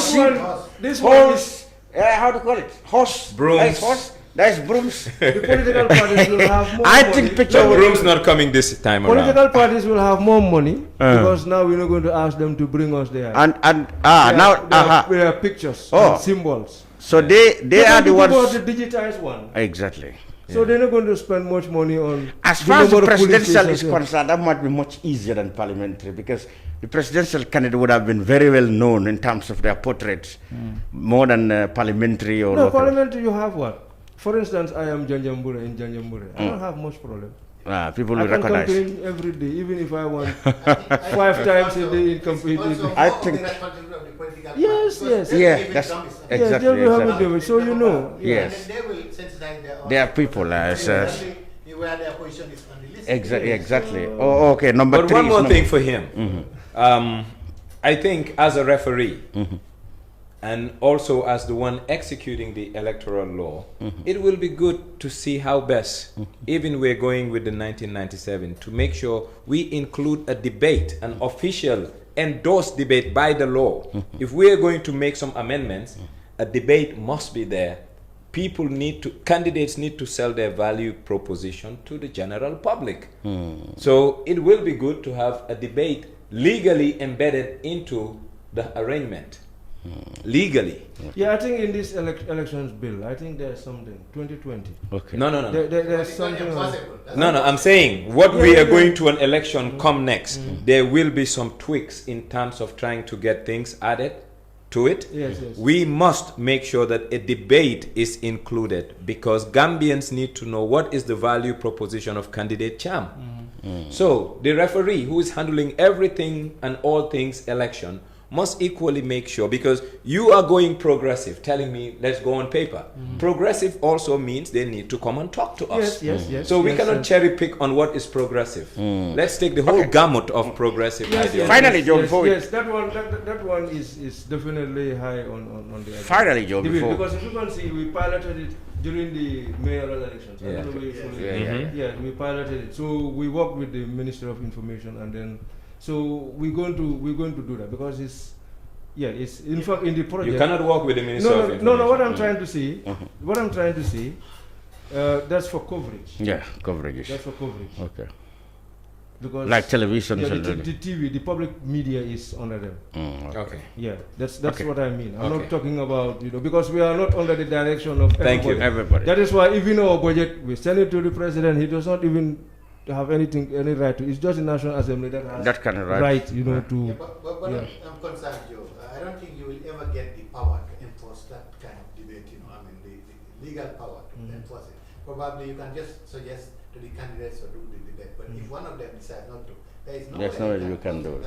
this holes. How to call it? Horse. Brooms. That's brooms. The political parties will have more I money. think picture. The brooms not coming this time around. Political parties will have more money because now we're not going to ask them to bring us there. Now we have pictures and symbols. So they are the ones. The digitized one. Exactly. So they're not going to spend much money on. As far as the presidential is concerned, that might be much easier than parliamentary because the presidential candidate would have been very well known in terms of their portraits, more than parliamentary or. No, parliamentary you have what? For instance, I am Janjambure in Janjambure. I don't have much problem. People will recognize. I can campaign every day, even if I want 5 times a day in campaign. I think. Yes. Yeah, that's exactly. Yes, they will have to do it, so you know. Yes. And they will sensitize their people. where their position is on the list. Exactly. Oh, okay. Number 3. But one more thing for him. I think as a referee, and also as the one executing the electoral law, it will be good to see how best, even we're going with the 1997, to make sure we include a debate, an official endorsed debate by the law. If we are going to make some amendments, a debate must be there. Candidates need to sell their value proposition to the general public. So it will be good to have a debate legally embedded into the arrangement. legally. Yeah, I think in this elections bill, I think there's something 2020. Okay. No. There's something. No. I'm saying what we are going to an election come next. There will be some tweaks in terms of trying to get things added to it. Yes. We must make sure that a debate is included because Gambians need to know what is the value proposition of candidate Cham. So the referee who is handling everything and all things election must equally make sure, because you are going progressive, telling me let's go on paper. Progressive also means they need to come and talk to us. Yes. So we cannot cherry pick on what is progressive. Let's take the whole gamut of progressive ideas. Finally, Joe, yes, that one is definitely high on the. Finally, Joe, because if you can see, we piloted it during the mayoral elections. We piloted it. So we worked with the Minister of Information, and then. So we're going to do that because it's in fact in the project. You cannot work with the Minister of Information. No. What I'm trying to say, that's for coverage. Yeah, coverage. That's for coverage. Okay. Because like television, the TV, the public media is under them. Okay. Yeah, that's what I mean. I'm not talking about because we are not under the direction of everybody. Everybody. That is why even our budget, we send it to the president. He does not even have any right to. It's just the National Assembly that has that kind of right, to. Yeah, but I'm concerned, Joe. I don't think you will ever get the power to enforce that kind of debate. I mean, the legal power to enforce it. Probably you can just suggest to the candidates to do the debate, but if one of them decides not to, there's no way you can do it.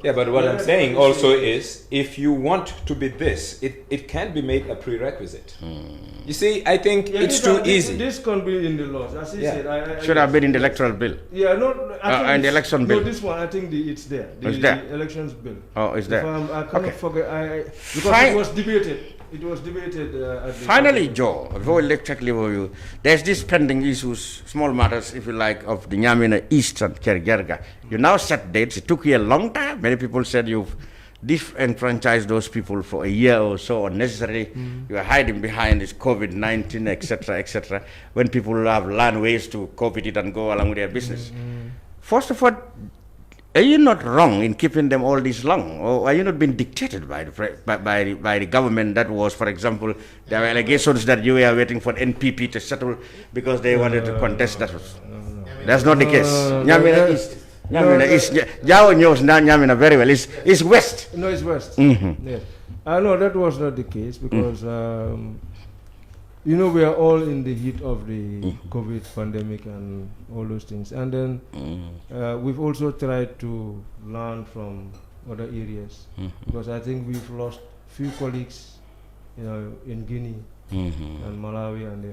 Yeah, but what I'm saying also is, if you want to be this, it can be made a prerequisite. You see, I think it's too easy. This can be in the laws. As he said, I should have been in the electoral bill. Yeah, no, and the election bill. No, this one, I think it's there. It's there. The elections bill. Oh, it's there. I cannot forget. Because it was debated. It was debated. Finally, Joe, before we take you, there's this pending issues, small matters, if you like, of the Nyamina East and Kerr. You now set dates. It took you a long time. Many people said you've disenfranchised those people for a year or so unnecessarily. You are hiding behind this COVID-19, etc., etc. When people have learned ways to cope with it and go along with their business. First of all, are you not wrong in keeping them all this long? Or are you not being dictated by the government that was, for example, there were allegations that you were waiting for NPP to settle because they wanted to contest that? That's not the case. Nyamina East. Nyamina East. Jawo knows Nyamina very well. It's west. No, it's west. Yes. No, that was not the case because we are all in the heat of the COVID pandemic and all those things. And then we've also tried to learn from other areas because I think we've lost few colleagues, in Guinea and Malawi, and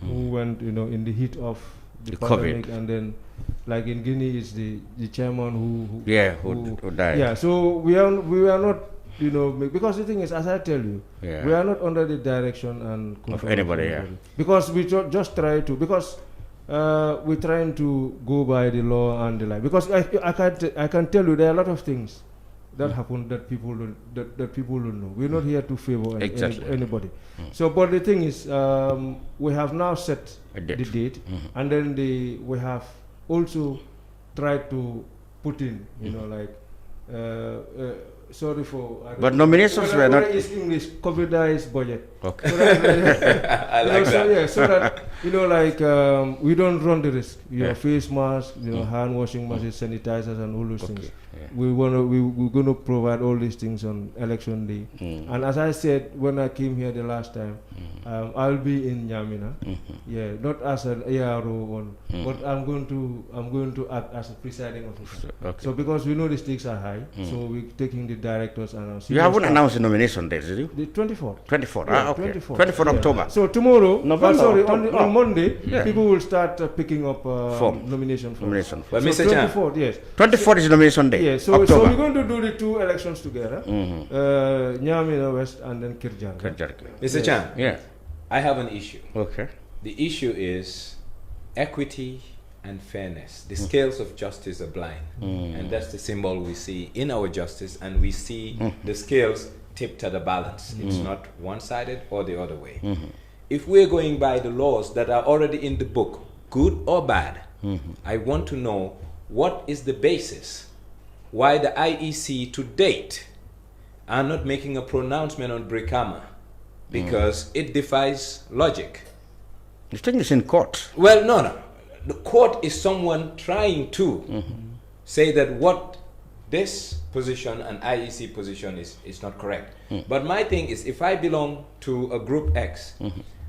who went, in the heat of the pandemic, and then, like in Guinea, is the chairman who died. Yeah, so we are not. Because the thing is, as I tell you, we are not under the direction and control of anybody. Because we just try to, because we're trying to go by the law and the like. Because I can tell you there are a lot of things that happen that people don't know. We're not here to favor anybody. So, but the thing is, we have now set the date, and then we have also tried to put in, sorry for. But nominations were not. Is English COVID budget. Okay. So that, I like that. So that we don't run the risk. Face masks, hand washing machines, sanitizers, and all those things. Yeah. We're gonna provide all these things on election day. And as I said when I came here the last time, I'll be in Nyamina. Yeah, not as an ARO but I'm going to act as a presiding officer. Okay. So because we know the stakes are high, so we're taking the directors and. You haven't announced the nomination date, did you? The 24th. 24th. Yeah, okay. 24th October. So tomorrow, November, on Monday, people will start picking up nomination forms. But so Mr. Chan, 24th, yes. 24th is nomination day. Yeah, so we're going to do the two elections together, Nyamina West and then Kerr. Mr. Chan, yeah, I have an issue. Okay. The issue is equity and fairness. The scales of justice are blind, and that's the symbol we see in our justice, and we see the scales tipped at a balance. It's not one-sided or the other way. If we're going by the laws that are already in the book, good or bad, I want to know what is the basis why the IEC to date are not making a pronouncement on Brikama because it defies logic. The thing is in court. Well, no. The court is someone trying to say that what this position and IEC position is not correct. But my thing is, if I belong to a group X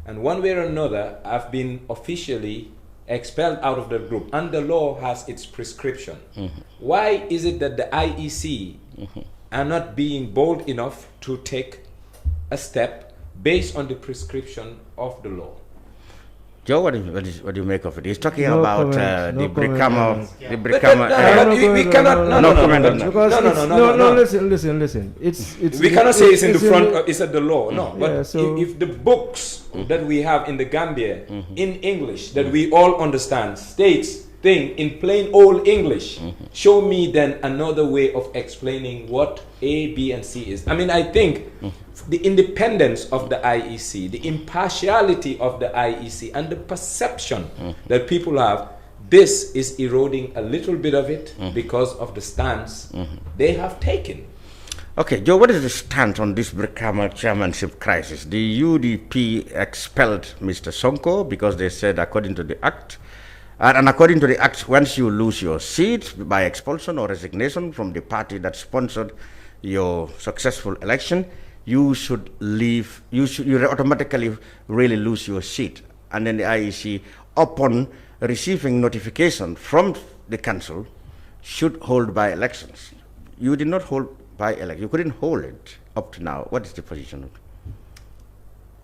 and one way or another I've been officially expelled out of the group and the law has its prescription, why is it that the IEC are not being bold enough to take a step based on the prescription of the law? Joe, what do you make of it? He's talking about the Brikama. We cannot. No. Listen. We cannot say it's in the front. It's at the law. No, but if the books that we have in the Gambia in English that we all understand states thing in plain old English, show me then another way of explaining what A, B, and C is. I mean, I think the independence of the IEC, the impartiality of the IEC, and the perception that people have, this is eroding a little bit of it because of the stance they have taken. Okay, Joe, what is the stance on this Brikama chairmanship crisis? The UDP expelled Mr. Sonko because they said, according to the Act, and according to the Act, once you lose your seat by expulsion or resignation from the party that sponsored your successful election, you should leave, you automatically really lose your seat. And then the IEC, upon receiving notification from the council, should hold by elections. You did not hold by election. You couldn't hold it up to now. What is the position?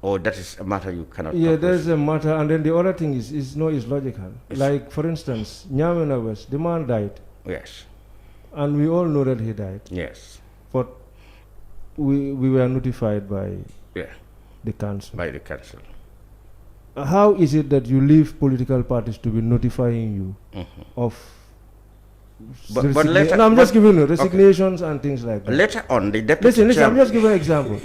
Or that is a matter you cannot. Yeah, there's a matter, and then the other thing is logical. Yes. Like, for instance, Nyang West, the man died. Yes. And we all know that he died. Yes. But we were notified by the council. By the council. How is it that you leave political parties to be notifying you of? But later, no, I'm just giving you resignations and things like that. Later on, the deputy. Listen, I'm just giving an example.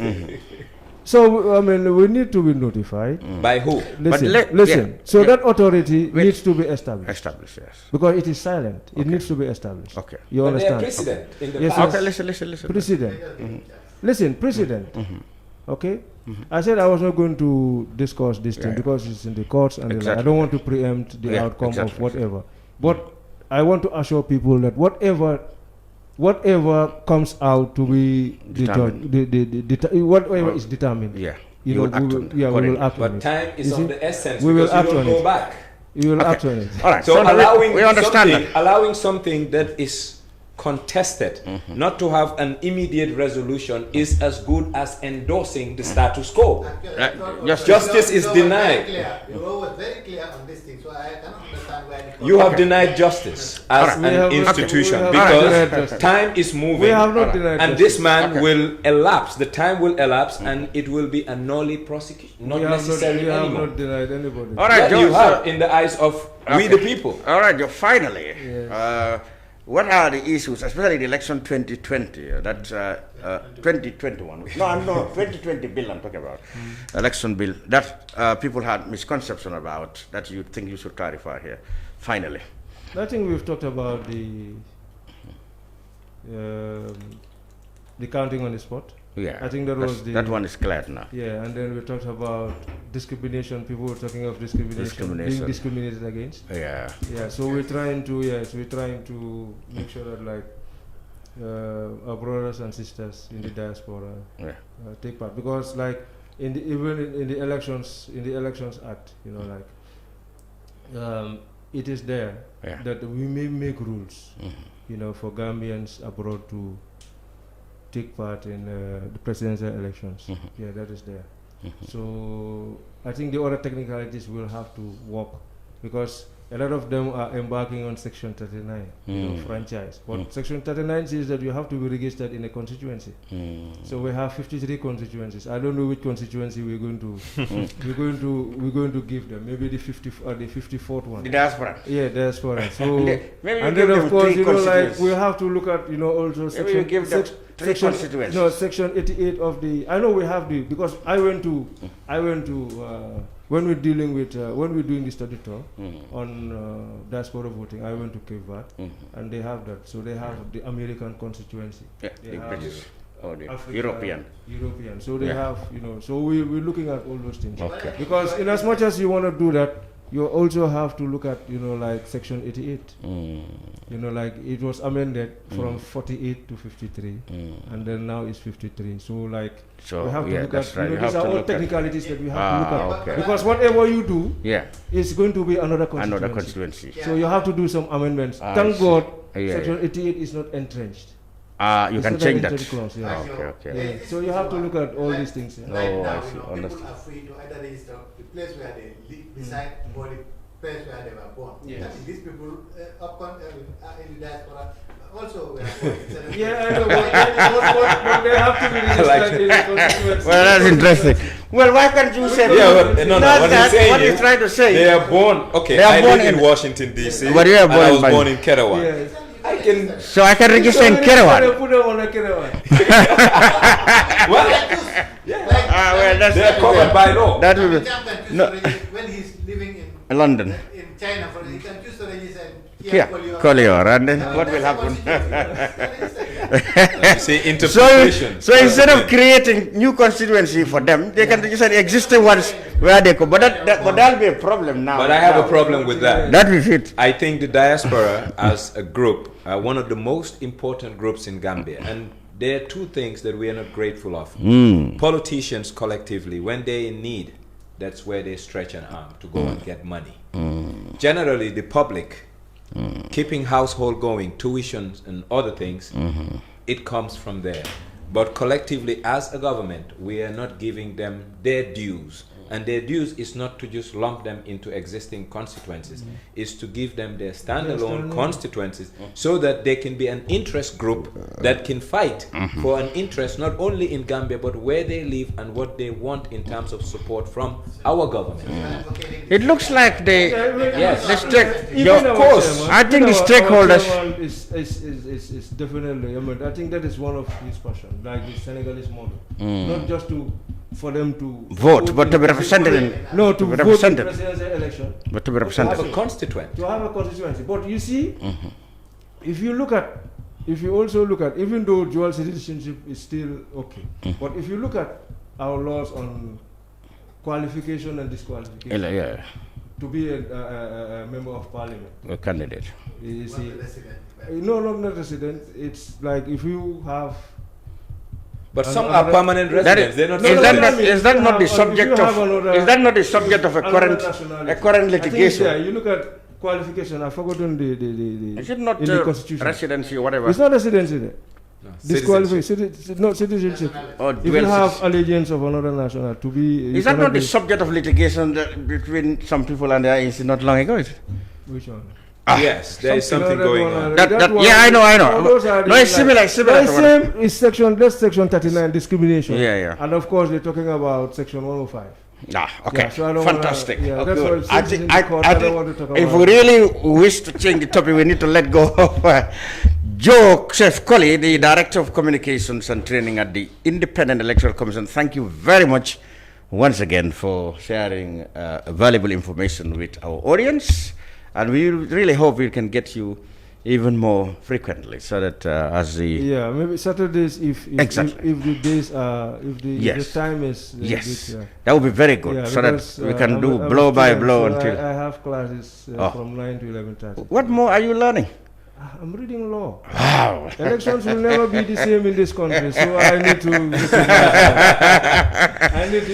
So, I mean, we need to be notified. By who? Listen. So that authority needs to be established. Established, yes. Because it is silent. It needs to be established. Okay. You understand? Precedent in the yes, okay, listen. Precedent. Listen, precedent. Okay? I said I was not going to discuss this thing because it's in the courts and I don't want to preempt the outcome of whatever. But I want to assure people that whatever comes out to be whatever is determined. We will act on it. But time is of the essence. We will act on it. Go back. We will act on it. All right. So allowing allowing something that is contested, not to have an immediate resolution, is as good as endorsing the status quo. Justice is denied. You were very clear on this thing, so I cannot understand why. You have denied justice as an institution because time is moving. We have not denied and this man will elapse. The time will elapse, and it will be a nulli prosecution, not necessary anymore. We have not denied anybody. All right, you have in the eyes of we the people. All right, finally. Yes. What are the issues, especially the election 2020, that 2021? No, 2020 bill I'm talking about. Election bill that people had misconception about that you think you should clarify here. Finally. I think we've talked about the counting on the spot. Yeah, I think that one is clear now. Yeah, and then we talked about discrimination. People were talking of discrimination. Being discriminated against. Yeah. Yeah. So we're trying to make sure that like our brothers and sisters in the diaspora take part, because like even in the elections act, you know, like it is there that we may make rules, you know, for Gambians abroad to take part in the presidential elections. Yeah, that is there. So I think the other technicalities will have to work, because a lot of them are embarking on Section 39, you know, franchise. But Section 39 says that you have to be registered in a constituency. So we have 53 constituencies. I don't know which constituency we're going to we're going to give them. Maybe the 54th one. The diaspora. Yeah, diaspora. So maybe and then of course, you know, like we have to look at, you know, also Section 88 of the. I know we have the, because I went to when we're dealing with when we're doing the study tour on diaspora voting, I went to Cape Verde, and they have that. So they have the American constituency. Yeah, the British. Africa, European. So they have, so we're looking at all those things. Okay. Because in as much as you want to do that, you also have to look at, like Section 88. Like it was amended from 48 to 53, and then now it's 53. So like we have to look at, these are all technicalities that we have to look at. Okay. Because whatever you do, it's going to be another constituency. So you have to do some amendments. Thank God, Section 88 is not entrenched. You can change that. Clause, Okay. So you have to look at all these things. Right now, people are free to either register the place where they live beside or the place where they were born. These people in the diaspora also were born. I know, but they have to be registered in the constituency. Well, that's interesting. Well, why can't you say what he's trying to say? They are born. Okay, I live in Washington D.C. But you are born I was born in Kerr. So I can register in Kerr. Put them on a Kerr. Well, that's they're covered by law. That will be when he's living in London. In China, he can choose to register Colley, and then what will happen? See, interpretation. So instead of creating new constituency for them, they can register the existing ones where they go. But that'll be a problem now. But I have a problem with that. That will fit. I think the diaspora as a group are one of the most important groups in Gambia, and there are two things that we are not grateful of. Politicians collectively, when they're in need, that's where they stretch an arm to go and get money. Generally, the public, keeping household going, tuitions and other things, it comes from there. But collectively, as a government, we are not giving them their dues. And their dues is not to just lump them into existing constituencies, is to give them their standalone constituencies so that they can be an interest group that can fight for an interest not only in Gambia but where they live and what they want in terms of support from our government. It looks like the Of course, I think the stakeholders is definitely. I think that is one of his passions, like the Senegalese model, not just for them to vote, but to be represented in to vote in the presidential election, but to be represented. To have a constituent. To have a constituency. But you see, if you also look at, even though dual citizenship is still okay, but if you look at our laws on qualification and disqualification, to be a member of parliament, a candidate, you see, not resident. It's like if you have. But some are permanent residents. Is that not the subject of a current litigation? You look at qualification. I've forgotten the. Is it not in the Constitution? Residency or whatever? It's not residency there. Disqualification, not citizenship. If you have allegiance of another national to be. Is that not the subject of litigation between some people and the IEC not long ago? Which one? Yes, there is something going on. I know. No, it's similar. It's section 39, discrimination. And of course, they're talking about section 105. Okay. So fantastic. That's what I think if we really wish to change the topic, we need to let go of Jawo Chef Colley, the Director of Communications and Training at the Independent Electoral Commission. Thank you very much once again for sharing valuable information with our audience. And we really hope we can get you even more frequently, so that as the maybe Saturdays if the days are if the time is that would be very good, so that we can do blow by blow until I have classes from 9 to 11:30. What more are you learning? I'm reading law. Wow. Elections will never be the same in this country, so I need to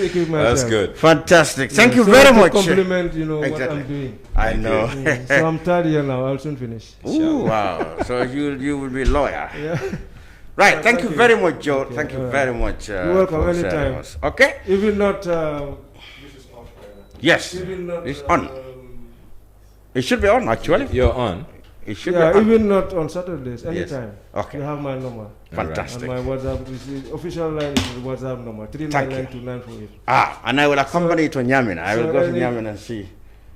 equip myself. That's good. Fantastic. Thank you very much. Compliment, what I'm doing. I know. So I'm third year now. I'll soon finish. Ooh, wow. So you will be a lawyer. Right. Thank you very much, Joe. Thank you very much. You're welcome anytime. Okay. Even not. This is off. Yes. It's on. It should be on, actually. You're on. It should be on. Even not on Saturdays, anytime. Okay. You have my number. Fantastic. And my WhatsApp is the official line is the WhatsApp number 3992948. And I will accompany you to Nyamina. I will go to Nyamina and see.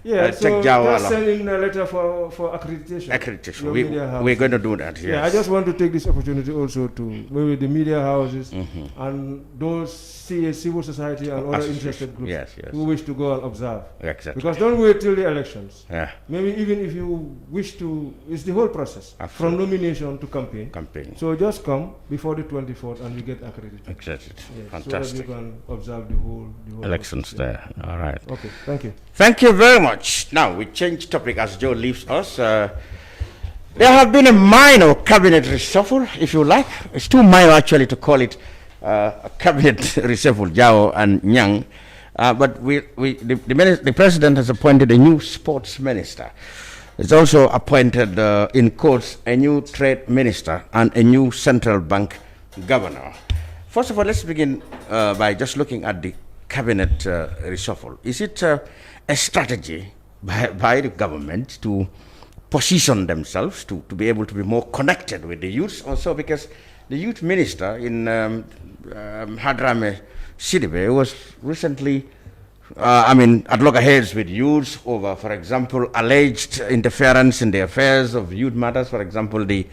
Yeah, so take Jawo just along. send in a letter for accreditation. Accreditation. Your We're going to do that, yes. Yeah, I just want to take this opportunity also to maybe the media houses and those civil society and other interested groups who wish to go and observe. Exactly. Because don't wait till the elections. Yeah. Maybe even if you wish to, it's the whole process. From nomination to campaign. So just come before the 24th and you get accredited. Exactly. Yes, Fantastic. so that you can observe the whole elections there. All right. Okay, thank you. Thank you very much. Now we change topic as Joe leaves us. There have been a minor cabinet reshuffle, if you like. It's too minor actually to call it a cabinet reshuffle, Jawo and Nyang. But the president has appointed a new sports minister. It's also appointed, in quotes, a new trade minister and a new central bank governor. First of all, let's begin by just looking at the cabinet reshuffle. Is it a strategy by the government to position themselves to be able to be more connected with the youth? Also, because the youth minister in Hadrame Sidibe was recently, at loggerheads with youths over, for example, alleged interference in the affairs of youth matters. For example, the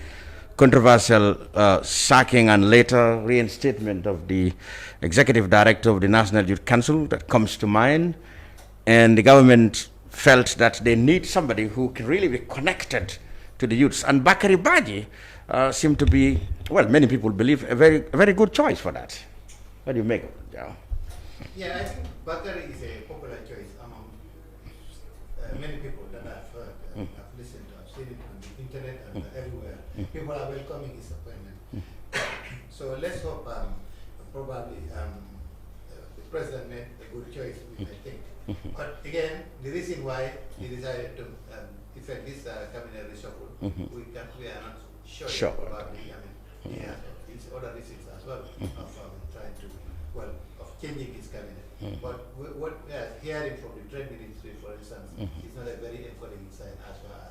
controversial sacking and later reinstatement of the executive director of the National Youth Council, that comes to mind. And the government felt that they need somebody who can really be connected to the youths. And Bakari Baji seemed to be, well, many people believe, a very good choice for that. What do you make of it, Jawo? Yeah, I think Bakari is a popular choice among many people that I've heard, I've listened to, I've seen it on the internet and everywhere. People are welcoming his appointment. So let's hope probably the president made a good choice, which I think. But again, the reason why he decided to effect this cabinet reshuffle, we are not sure. Probably, he has his other reasons as well of trying to, of changing his cabinet. But what we are hearing from the trade ministry, for instance, is not a very encouraging sign as far as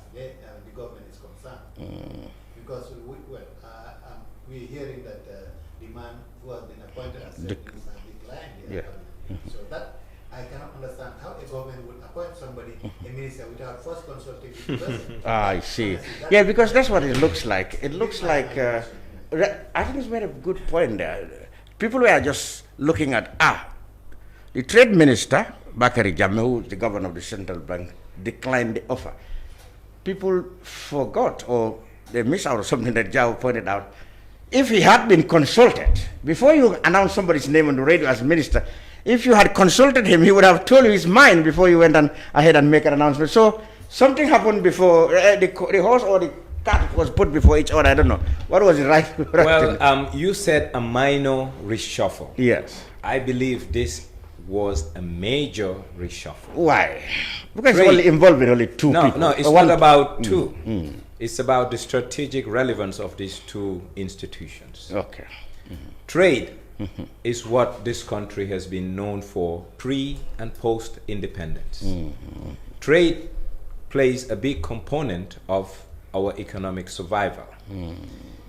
the government is concerned. Because we're hearing that the man who has been appointed as trade minister declined the appointment. So that I cannot understand how a government would appoint somebody, a minister, without first consulting the president. I see. Yeah, because that's what it looks like. It looks like, I think it's made a good point there. People were just looking at, the trade minister, Bakari Jammeh, who is the governor of the central bank, declined the offer. People forgot, or they missed out on something that Jawo pointed out. If he had been consulted, before you announce somebody's name on the radio as minister, if you had consulted him, he would have told you his mind before you went ahead and make an announcement. So something happened before the horse or the cat was put before each other. I don't know. What was it right? Well, you said a minor reshuffle. Yes. I believe this was a major reshuffle. Why? Because it's only involving only two people. No, it's not about two. It's about the strategic relevance of these two institutions. Okay. Trade is what this country has been known for pre and post independence. Trade plays a big component of our economic survival.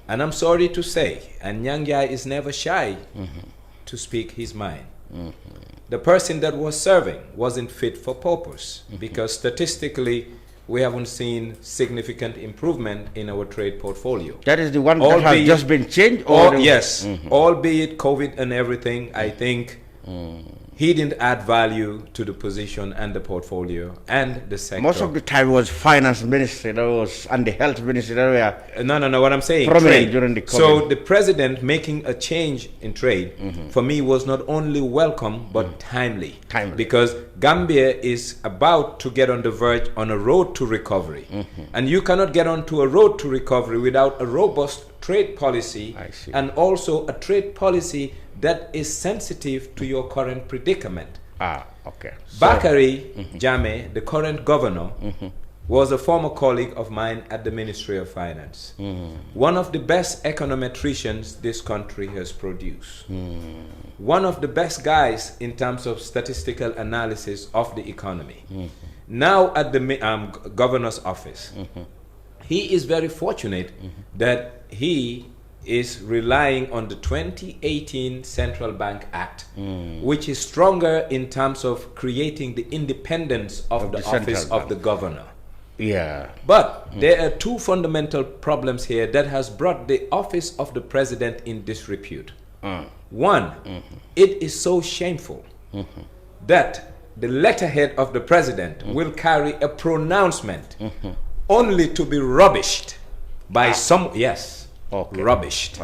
And I'm sorry to say, and Njie is never shy to speak his mind. The person that was serving wasn't fit for purpose because statistically we haven't seen significant improvement in our trade portfolio. That is the one that has just been changed? Or yes, albeit COVID and everything, I think he didn't add value to the position and the portfolio and the sector. Most of the time was finance ministry and the health ministry that were no, what I'm saying, trade during the COVID. So the president making a change in trade, for me, was not only welcome, but timely. Because Gambia is about to get on the verge on a road to recovery. And you cannot get onto a road to recovery without a robust trade policy and also a trade policy that is sensitive to your current predicament. Okay. Bakari Jammeh, the current governor, was a former colleague of mine at the Ministry of Finance. One of the best econometricians this country has produced. One of the best guys in terms of statistical analysis of the economy. Now at the governor's office. He is very fortunate that he is relying on the 2018 Central Bank Act, which is stronger in terms of creating the independence of the office of the governor. Yeah. But there are two fundamental problems here that has brought the office of the president in disrepute. One, it is so shameful that the letterhead of the president will carry a pronouncement only to be rubbished by rubbished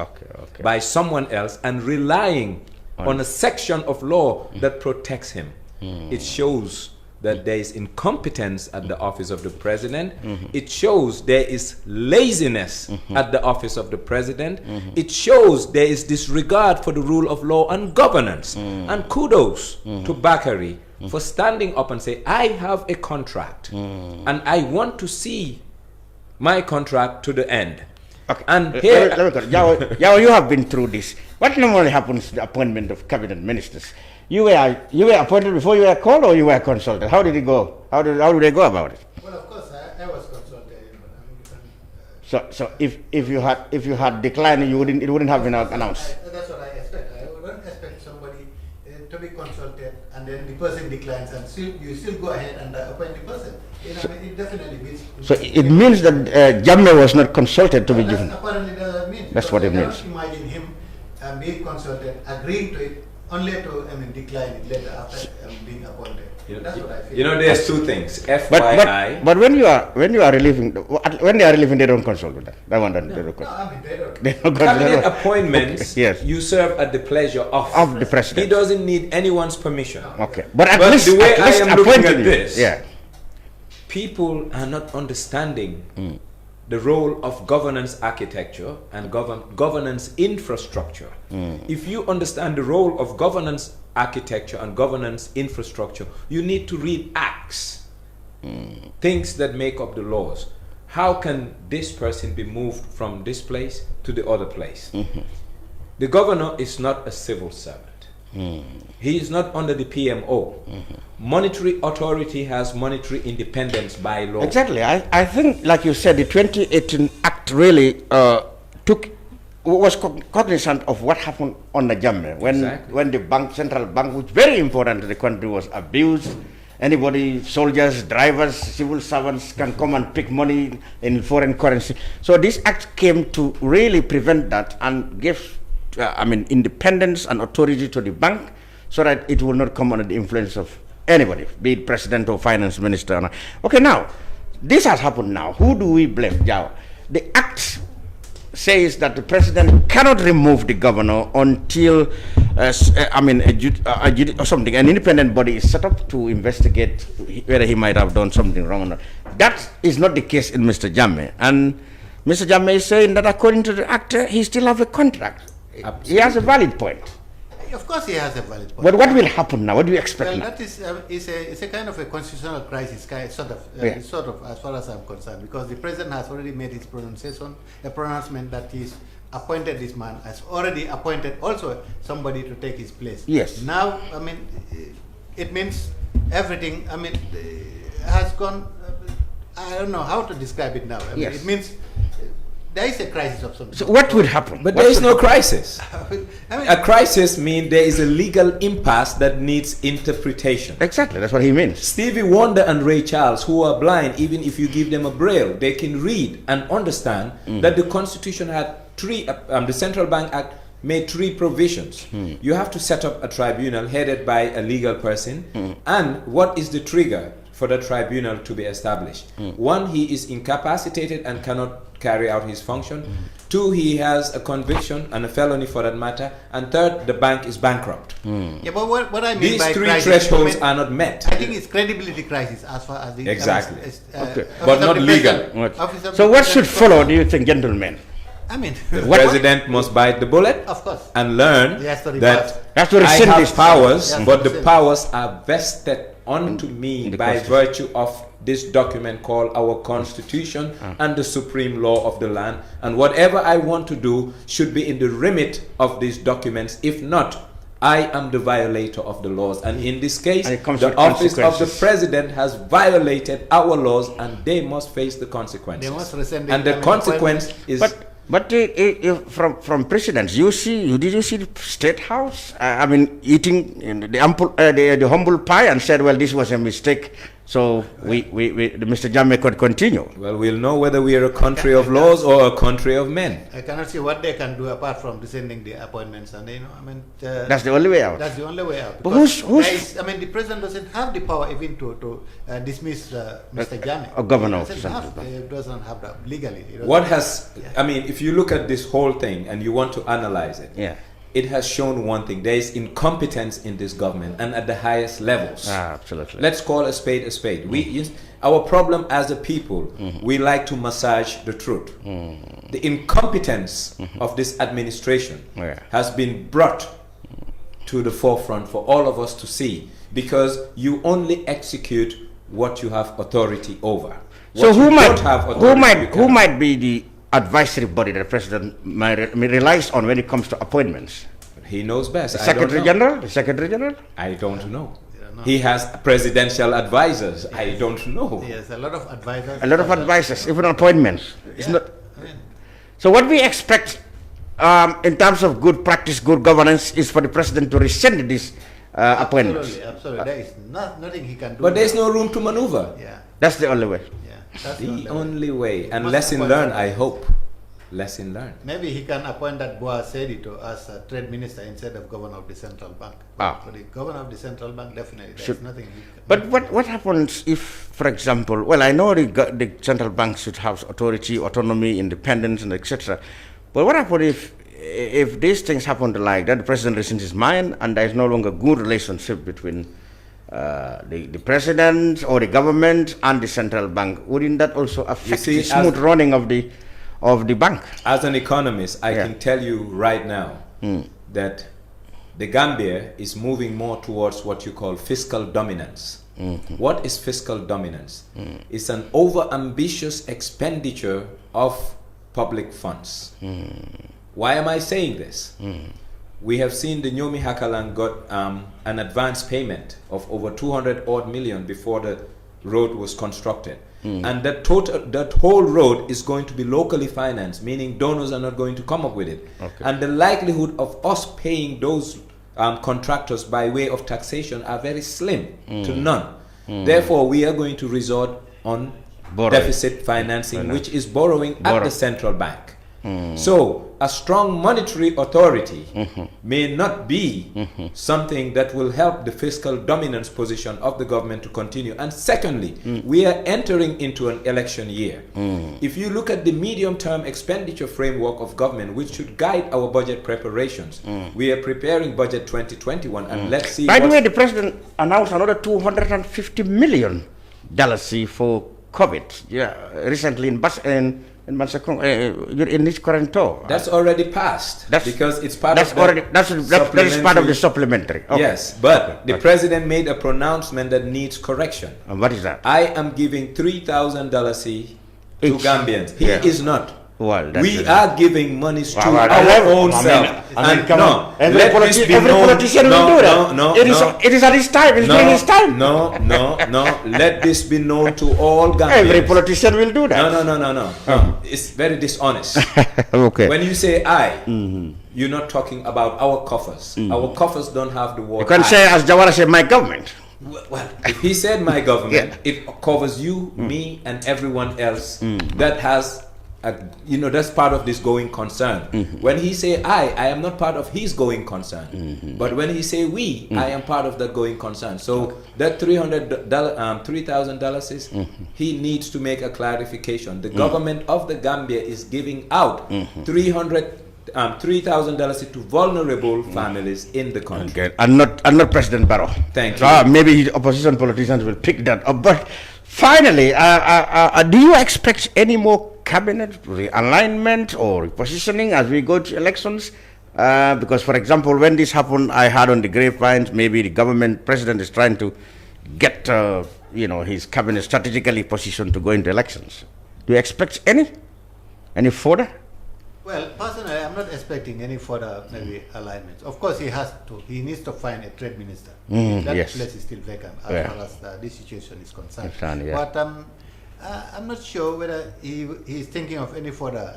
by someone else and relying on a section of law that protects him. It shows that there is incompetence at the office of the president. It shows there is laziness at the office of the president. It shows there is disregard for the rule of law and governance. And kudos to Bakari for standing up and say, I have a contract and I want to see my contract to the end. Okay. And here, Jawo, you have been through this. What normally happens to the appointment of cabinet ministers? You were appointed before you were called, or you were consulted? How did it go? How did they go about it? Well, of course, I was consulted. So if you had declined, it wouldn't have been announced. That's what I expect. I wouldn't expect somebody to be consulted and then the person declines and you still go ahead and appoint the person. It definitely means. So it means that Jammeh was not consulted to be given. Apparently, that means. That's what it means. I cannot imagine him being consulted, agreeing to it, only to decline it later after being appointed. That's what I feel. There's two things. FYI. But when they are relieving, they don't consult with that. That one, they don't consult. They don't. Cabinet appointments, yes. You serve at the pleasure of the president. He doesn't need anyone's permission. Okay, but at least the way I am looking at this, yeah, people are not understanding the role of governance architecture and governance infrastructure. If you understand the role of governance architecture and governance infrastructure, you need to read acts, things that make up the laws. How can this person be moved from this place to the other place? The governor is not a civil servant. He is not under the PMO. Monetary authority has monetary independence by law. Exactly. I think, like you said, the 2018 Act really was cognizant of what happened on the Jammeh when the central bank, which is very important to the country, was abused. Anybody, soldiers, drivers, civil servants can come and pick money in foreign currency. So this act came to really prevent that and give independence and authority to the bank so that it will not come under the influence of anybody, be it president or finance minister. Okay, now, this has happened now. Who do we blame, Jawo? The act says that the president cannot remove the governor until an independent body is set up to investigate whether he might have done something wrong or not. That is not the case in Mr. Jammeh. And Mr. Jammeh is saying that according to the act, he still has a contract. Absolutely. He has a valid point. Of course he has a valid point. But what will happen now? What do you expect now? That is it's a kind of a constitutional crisis, sort of, as far as I'm concerned, because the president has already made his pronouncement that he's appointed this man, has already appointed also somebody to take his place. Yes. Now, it means everything, has gone, I don't know how to describe it now. Yes. It means there is a crisis of some sort. So what would happen? But there is no crisis. A crisis means there is a legal impasse that needs interpretation. Exactly, that's what he means. Stevie Wonder and Ray Charles, who are blind, even if you give them a braille, they can read and understand that the Constitution had the Central Bank Act made 3 provisions. You have to set up a tribunal headed by a legal person. And what is the trigger for the tribunal to be established? 1, he is incapacitated and cannot carry out his function. 2, he has a conviction and a felony for that matter. And 3rd, the bank is bankrupt. Yeah, but what I mean These by 3 crisis, thresholds are not met. I think it's credibility crisis as far as the Exactly. Okay. But not legal. So what should follow, do you think, gentlemen? The president must bite the bullet, of course, and learn that I have powers, but the powers are vested unto me by virtue of this document called our Constitution and the supreme law of the land. And whatever I want to do should be in the remit of these documents. If not, I am the violator of the laws. And in this case, the office of the president has violated our laws, and they must face the consequences. They must rescind and the consequence is... But from presidents, did you see the State House? Eating the humble pie and said, well, this was a mistake. So Mr. Jammeh could continue. Well, we'll know whether we are a country of laws or a country of men. I cannot see what they can do apart from rescinding the appointments, and that's the only way out. That's the only way out. But the president doesn't have the power even to dismiss Mr. Jammeh. A governor. He doesn't have that legally. If you look at this whole thing and you want to analyze it, it has shown one thing. There is incompetence in this government and at the highest levels. Absolutely. Let's call a spade a spade. Our problem as a people, we like to massage the truth. The incompetence of this administration has been brought to the forefront for all of us to see, because you only execute what you have authority over. So who might be the advisory body that the president relies on when it comes to appointments? He knows best. The Secretary General? The Secretary General? I don't know. He has presidential advisors. I don't know. Yes, a lot of advisors. A lot of advisors, even appointments. So what we expect in terms of good practice, good governance, is for the president to rescind these appointments. Absolutely. There is nothing he can do. But there's no room to maneuver. That's the only way. That's the only way. And lesson learned, I hope. Lesson learned. Maybe he can appoint that Boa Sedito as a trade minister instead of governor of the central bank. For the governor of the central bank, definitely there's nothing he can do. But what happens if, for example, well, I know the central bank should have authority, autonomy, independence, and etc. But what happens if these things happen like that, the president rescinds his mind and there is no longer good relationship between the president or the government and the central bank? Wouldn't that also affect the smooth running of the bank? As an economist, I can tell you right now that the Gambia is moving more towards what you call fiscal dominance. What is fiscal dominance? It's an over-ambitious expenditure of public funds. Why am I saying this? We have seen the Nyomi Hakalan got an advance payment of over 200 odd million before the road was constructed. And that whole road is going to be locally financed, meaning donors are not going to come up with it. And the likelihood of us paying those contractors by way of taxation are very slim to none. Therefore, we are going to resort on deficit financing, which is borrowing at the central bank. So a strong monetary authority may not be something that will help the fiscal dominance position of the government to continue. And secondly, we are entering into an election year. If you look at the medium-term expenditure framework of government, which should guide our budget preparations, we are preparing budget 2021, and let's see. By the way, the president announced another $250 million for COVID recently in this current tour. That's already passed. Because it's part of that is part of the supplementary. Yes, but the president made a pronouncement that needs correction. And what is that? I am giving $3,000 to Gambians. He is not. Well, we are giving monies to our own self. Every politician will do that. It is at his time. It's during his time. No. Let this be known to all Gambians. Every politician will do that. No. It's very dishonest. When you say I, you're not talking about our coffers. Our coffers don't have the word. You can say, as Jawara said, my government. Well, if he said my government, it covers you, me, and everyone else that has. That's part of this going concern. When he say I am not part of his going concern. But when he say we, I am part of that going concern. So that $3,000 is, he needs to make a clarification. The government of the Gambia is giving out $3,000 to vulnerable families in the country. Okay. And not President Barrow. Thank you. Maybe opposition politicians will pick that up. But finally, do you expect any more cabinet realignment or repositioning as we go to elections? Because, for example, when this happened, I heard on the grapevines, maybe the government president is trying to get his cabinet strategically positioned to go into elections. Do you expect any further? Well, personally, I'm not expecting any further maybe alignments. Of course, he needs to find a trade minister. That place is still vacant as far as this situation is concerned. But I'm not sure whether he's thinking of any further,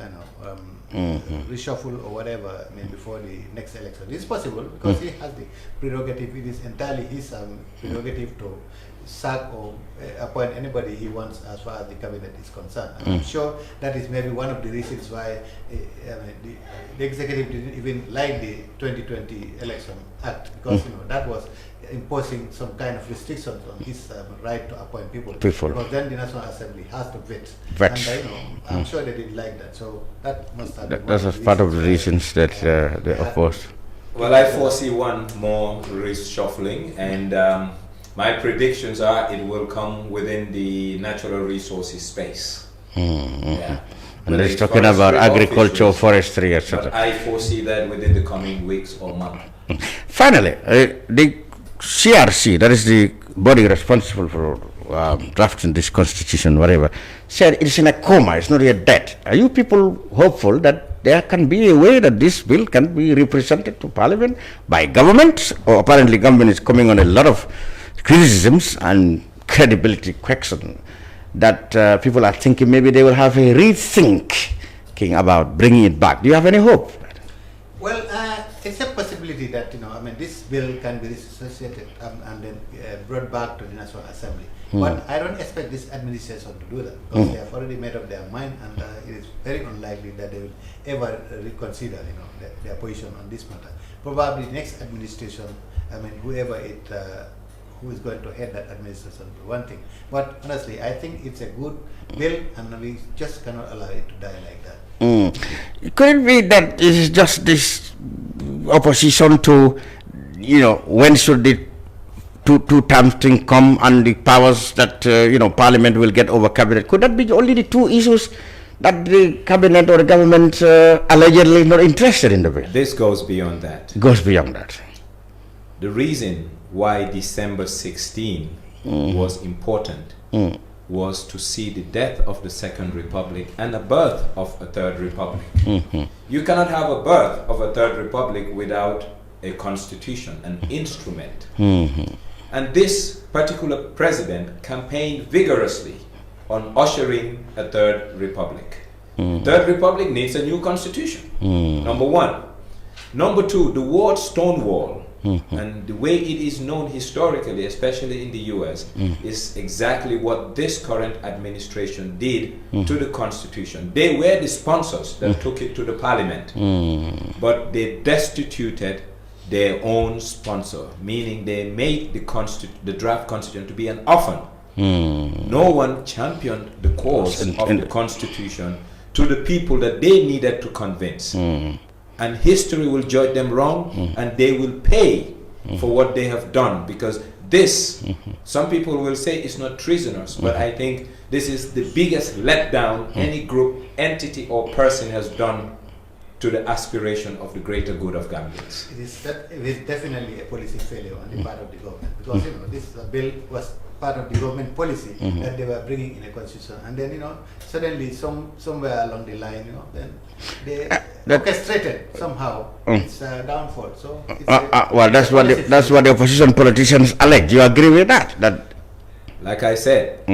reshuffle or whatever. I mean, before the next election. It's possible because he has the prerogative. It is entirely his prerogative to sack or appoint anybody he wants as far as the cabinet is concerned. And I'm sure that is maybe one of the reasons why the executive didn't even like the 2020 election act, because that was imposing some kind of restrictions on his right to appoint people. Because then the National Assembly has to vet. And I'm sure they didn't like that. So that must have been that's part of the reasons that they opposed. Well, I foresee one more reshuffling, and my predictions are it will come within the natural resources space. Yeah. And they're talking about agriculture, forestry, etc. But I foresee that within the coming weeks or months. Finally, the CRC, that is the body responsible for drafting this constitution, whatever, said it's in a coma, it's not yet dead. Are you people hopeful that there can be a way that this bill can be represented to Parliament by government? Or apparently government is coming on a lot of criticisms and credibility question that people are thinking maybe they will have a rethinking about bringing it back. Do you have any hope? Well, it's a possibility that this bill can be resuscitated and then brought back to the National Assembly. But I don't expect this administration to do that, because they have already made up their mind, and it is very unlikely that they will ever reconsider their position on this matter. Probably next administration, whoever who is going to head that administration, one thing. But honestly, I think it's a good bill, and we just cannot allow it to die like that. Could it be that it is just this opposition to, when should the two-term thing come and the powers that, Parliament will get over cabinet? Could that be only the two issues that the cabinet or the government allegedly not interested in the bill? This goes beyond that. Goes beyond that. The reason why December 16 was important was to see the death of the Second Republic and the birth of a Third Republic. You cannot have a birth of a Third Republic without a constitution, an instrument. And this particular president campaigned vigorously on ushering a Third Republic. Third Republic needs a new constitution, number one. Number two, the word Stonewall, and the way it is known historically, especially in the US, is exactly what this current administration did to the Constitution. They were the sponsors that took it to the Parliament, but they destituted their own sponsor, meaning they made the draft Constitution to be an orphan. No one championed the cause of the Constitution to the people that they needed to convince. And history will judge them wrong, and they will pay for what they have done, because this, some people will say it's not treasonous, but I think this is the biggest letdown any group, entity or person has done to the aspiration of the greater good of Gambians. It is definitely a policy failure on the part of the government, because this bill was part of the government policy that they were bringing in a constitution, and then suddenly somewhere along the line then they orchestrated somehow its downfall. So it's well, that's what the opposition politicians allege. You agree with that? Like I said,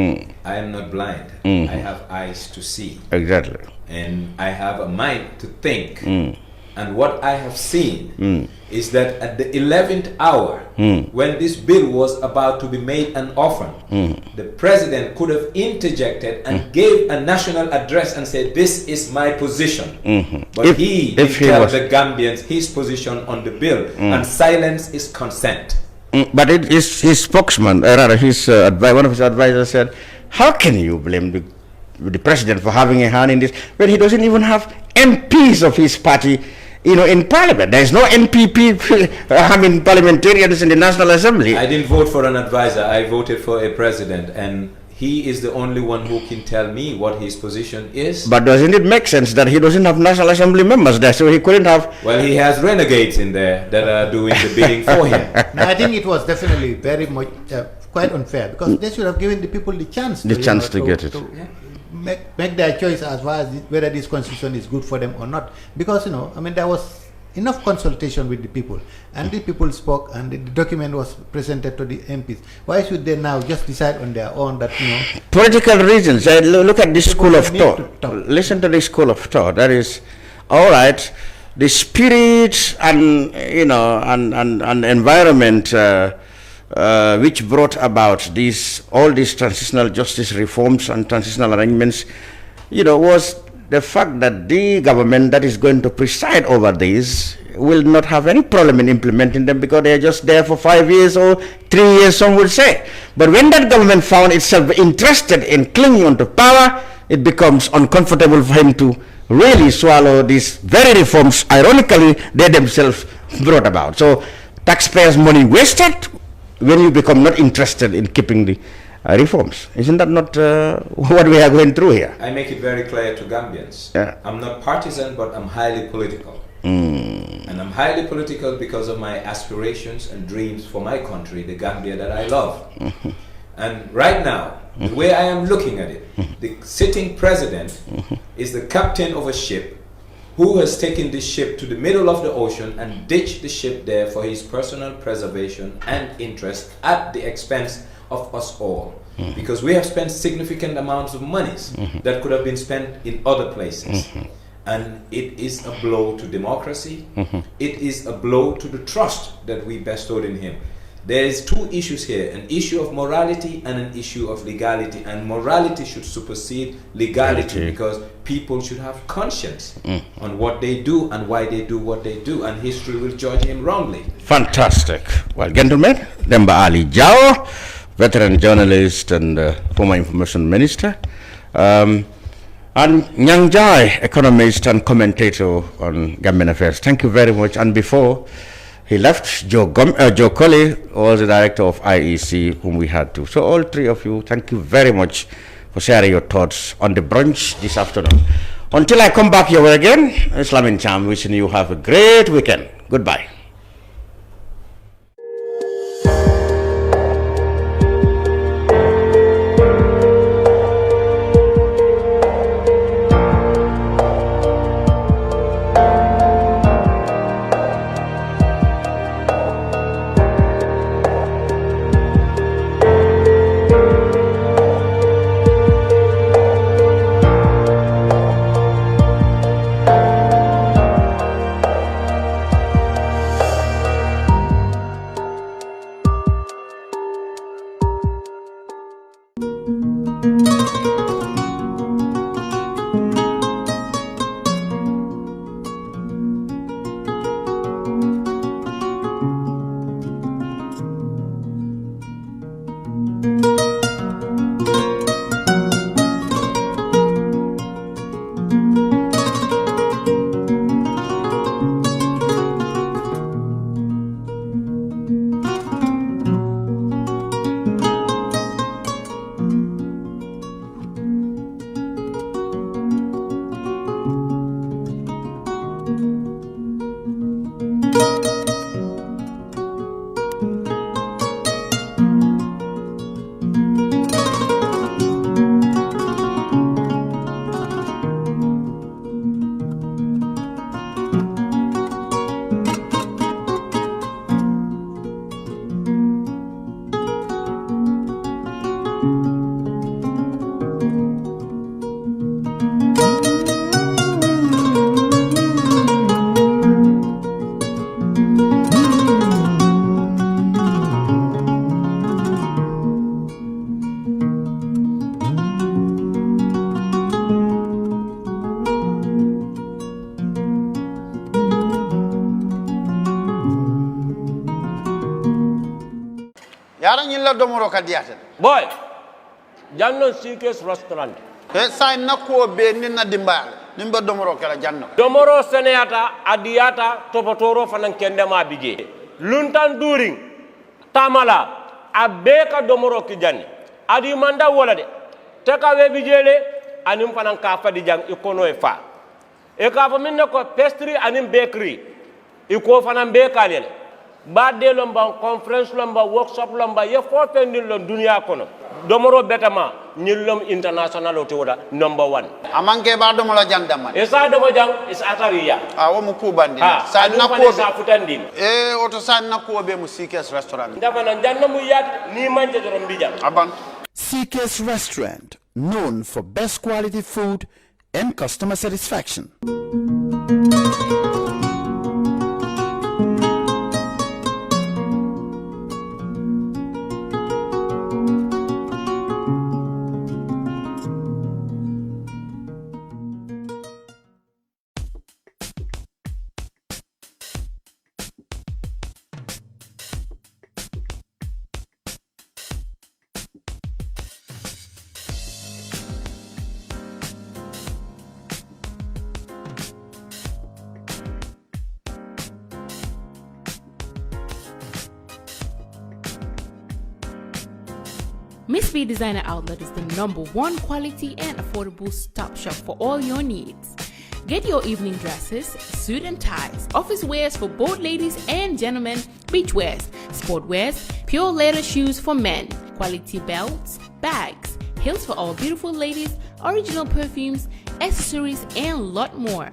I am not blind. I have eyes to see. Exactly. And I have a mind to think. And what I have seen is that at the 11th hour, when this bill was about to be made an orphan, the president could have interjected and gave a national address and said, "This is my position." But he did tell the Gambians his position on the bill, and silence is consent. But his spokesman, rather one of his advisors said, "How can you blame the president for having a hand in this when he doesn't even have MPs of his party in Parliament? There is no NPP having parliamentarians in the National Assembly." I didn't vote for an advisor. I voted for a president, and he is the only one who can tell me what his position is. But doesn't it make sense that he doesn't have National Assembly members there, so he couldn't have... Well, he has renegades in there that are doing the bidding for him. No, I think it was definitely very much quite unfair, because they should have given the people the chance to get it. Make their choice as far as whether this constitution is good for them or not, because there was enough consultation with the people, and the people spoke, and the document was presented to the MPs. Why should they now just decide on their own that, you know? Political reasons. Look at this school of thought. Listen to this school of thought. That is, all right, the spirit and, you know, and environment which brought about all these transitional justice reforms and transitional arrangements, you know, was the fact that the government that is going to preside over these will not have any problem in implementing them because they are just there for 5 years or 3 years, some would say. But when that government found itself interested in clinging onto power, it becomes uncomfortable for him to really swallow these very reforms, ironically, they themselves brought about. So taxpayers' money wasted when you become not interested in keeping the reforms. Isn't that not what we are going through here? I make it very clear to Gambians. Yeah. I'm not partisan, but I'm highly political. And I'm highly political because of my aspirations and dreams for my country, the Gambia that I love. And right now, the way I am looking at it, the sitting president is the captain of a ship who has taken this ship to the middle of the ocean and ditched the ship there for his personal preservation and interest at the expense of us all. Because we have spent significant amounts of monies that could have been spent in other places. And it is a blow to democracy. It is a blow to the trust that we bestowed in him. There is two issues here, an issue of morality and an issue of legality. And morality should supersede legality because people should have conscience on what they do and why they do what they do. And history will judge him wrongly. Fantastic. Well, gentlemen, Demba Ali Jawo, veteran journalist and former information minister, and Nyang, economist and commentator on Gambian affairs. Thank you very much. And before he left, Colley was the director of IEC, whom we had to. So all three of you, thank you very much for sharing your thoughts on the brunch this afternoon. Until I come back your way again, Islamin Cham wishing you have a great weekend. Goodbye. domoro ka diate boy jannon sikes restaurant e say nakko be ninna dimbal nimbe domoro kala janno domoro seneyata adiyata topotoro fanan kendema bije luntan during tamala abeka domoro ki janni adi manda wala de teka we bijele anim fanan ka fadi jang ikono e fa e ka fa minne ko pastry anim bakery iko fanan be kalele badde lomba conference lomba workshop lomba ye fo fendil lon dunia kono domoro betama nyilom international otoda number 1 amanke ba domola jang damman esa domo jang is atariya wo mu kubandi sa na ko sa futandin oto sa na ko be mu CK's restaurant ndaba na janna mu yat ni manje dorom bijam aban CK's restaurant, known for best quality food and customer satisfaction. Miss B Designer Outlet is the #1 quality and affordable stop shop for all your needs. Get your evening dresses, suit and ties, office wears for both ladies and gentlemen, beach wears, sport wears, pure leather shoes for men, quality belts, bags, heels for all beautiful ladies, original perfumes, accessories, and a lot more.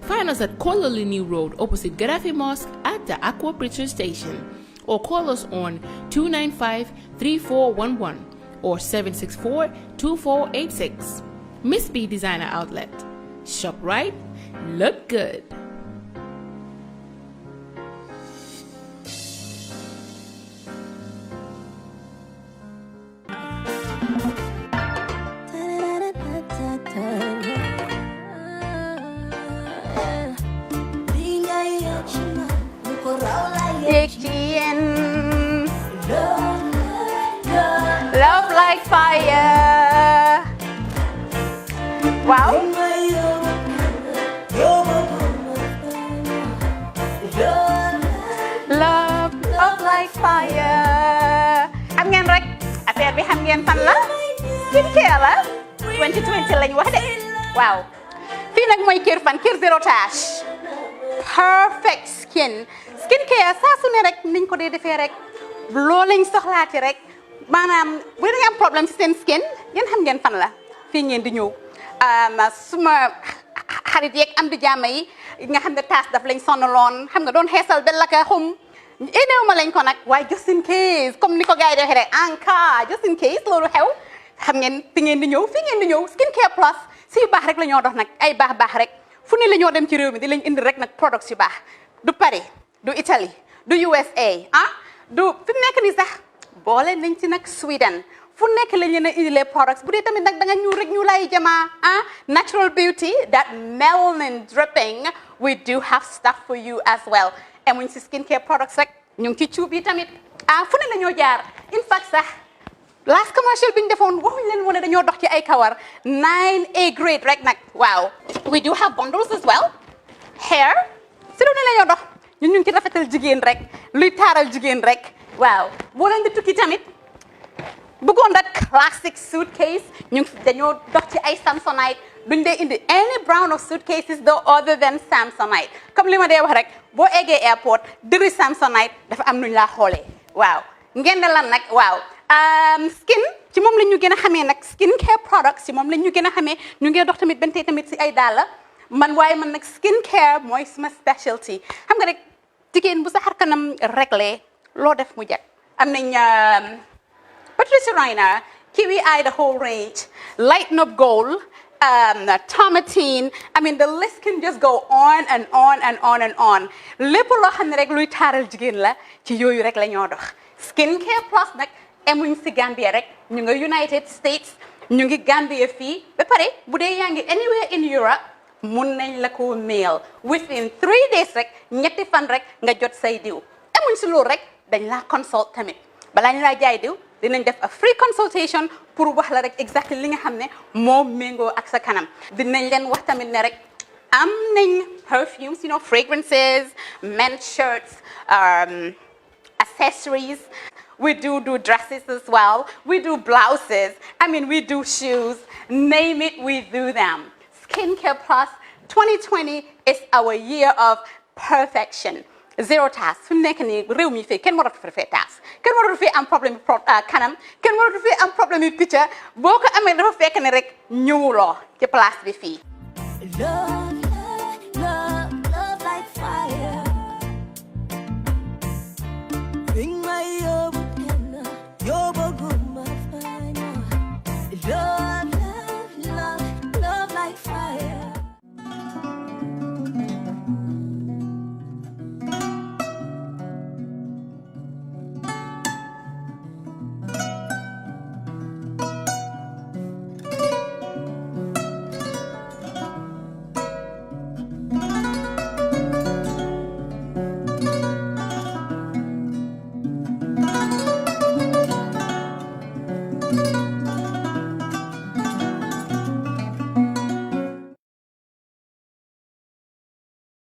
Find us at Colley New Road opposite Gaddafi Mosque at the Aqua Bridge Station, or call us on 295-3411 or 764-2486. Miss B Designer Outlet. Shop right, look good. Love like fire. Wow. Love like fire. Xam ngeen rek affaire bi xam ngeen fan la? Skincare la. 2020 lañ wax de. Wow. Fii nag mooy Kerr fan, Kerr zero tache. Perfect skin. Skincare saa su ne rek niñ ko dee defee rek. Loo lañ soxlaati rek. Maanaam bu ngeen am problème ci seen skin yéen xam ngeen fan la fii ngeen di ñëw suma xarit yeeg am di jàmm yi nga xam ne taas daf lañ sonaloon xam nga doon xeesal ba la ka xum éneew ma lañ ko nag waaye just in case comme ni ko gars yi defee rek en cas just in case loolu xew xam ngeen fi ngeen di ñëw skincare plus si yu baax rek la ñoo dox nag ay baax rek fu ne la ñoo dem ci réew mi di lañ indi rek nag products yu baax du Paris du Italie du USA du fi mu nekk nii sax boole nañ ci nag Sweden fu nekk lañ leen a indi les products bu dee tamit nag da nga ñuul rek ñu lay jamaa natural beauty that melanin dripping we do have stuff for you as well emuñ si skincare products rek ñu ngi ci cuub yi tamit fu ne la ñoo jaar in fact sax last commercial bi ñu defoon waxuñ leen woon dañoo dox ci ay kawar 9A grade rek nag waaw we do have bundles as well hair si lu ne la ñoo dox ñun ñu ngi ci rafetal jigéen rek luy taaral jigéen rek waaw boo leen di tukki tamit bëggoon that classic suitcase ñu dañoo dox ci ay Samsonite duñ dee indi any brand of suitcases though other than Samsonite comme li ma dee wax rek boo eggee airport dëri Samsonite dafa am nuñ laa xoolee waaw ngeen ne lan nag waaw skin ci moom la ñu gën a xamee nag skin care products ci moom la ñu gën a xamee ñu ngi dox tamit bentee tamit si ay dàlla man waaye man nag skin care mooy suma specialty xam nga rek jigéen bu sa xar kanam réglé loo def mu jag am nañ Patricia Reiner, Kiwi Eye, the whole range, Lighten Up Gold, Tomatine. I mean, the list can just go on and on and on and on. Lépp loo xam ne rek luy taaral jigéen la ci yooyu rek la ñoo dox. Skincare plus nag emuñ si Gambia rek ñu ngi United States ñu ngi Gambia fii ba pare bu dee yaa ngi anywhere in Europe mun nañ la ko mail within 3 days rek ñetti fan rek nga jot say diw emuñ si loolu rek dañ laa consult tamit balaa ñu laa jaay diw dinañ def a free consultation pour wax la rek exactly li nga xam ne moo méngoo ak sa kanam dinañ leen wax tamit ne rek am nañ perfumes, you know, fragrances, men's shirts, accessories. We do dresses as well. We do blouses. I mean, we do shoes. Name it, we do them. Skincare Plus 2020 is our year of perfection. Zero task. Fi mu nekk nii réew mi fii kenn waratu fi task kenn waratu fi am problème kanam kenn waratu fi am problème yu picca boo ko amee dafa fekk ne rek ñëwuloo ci place bi fii.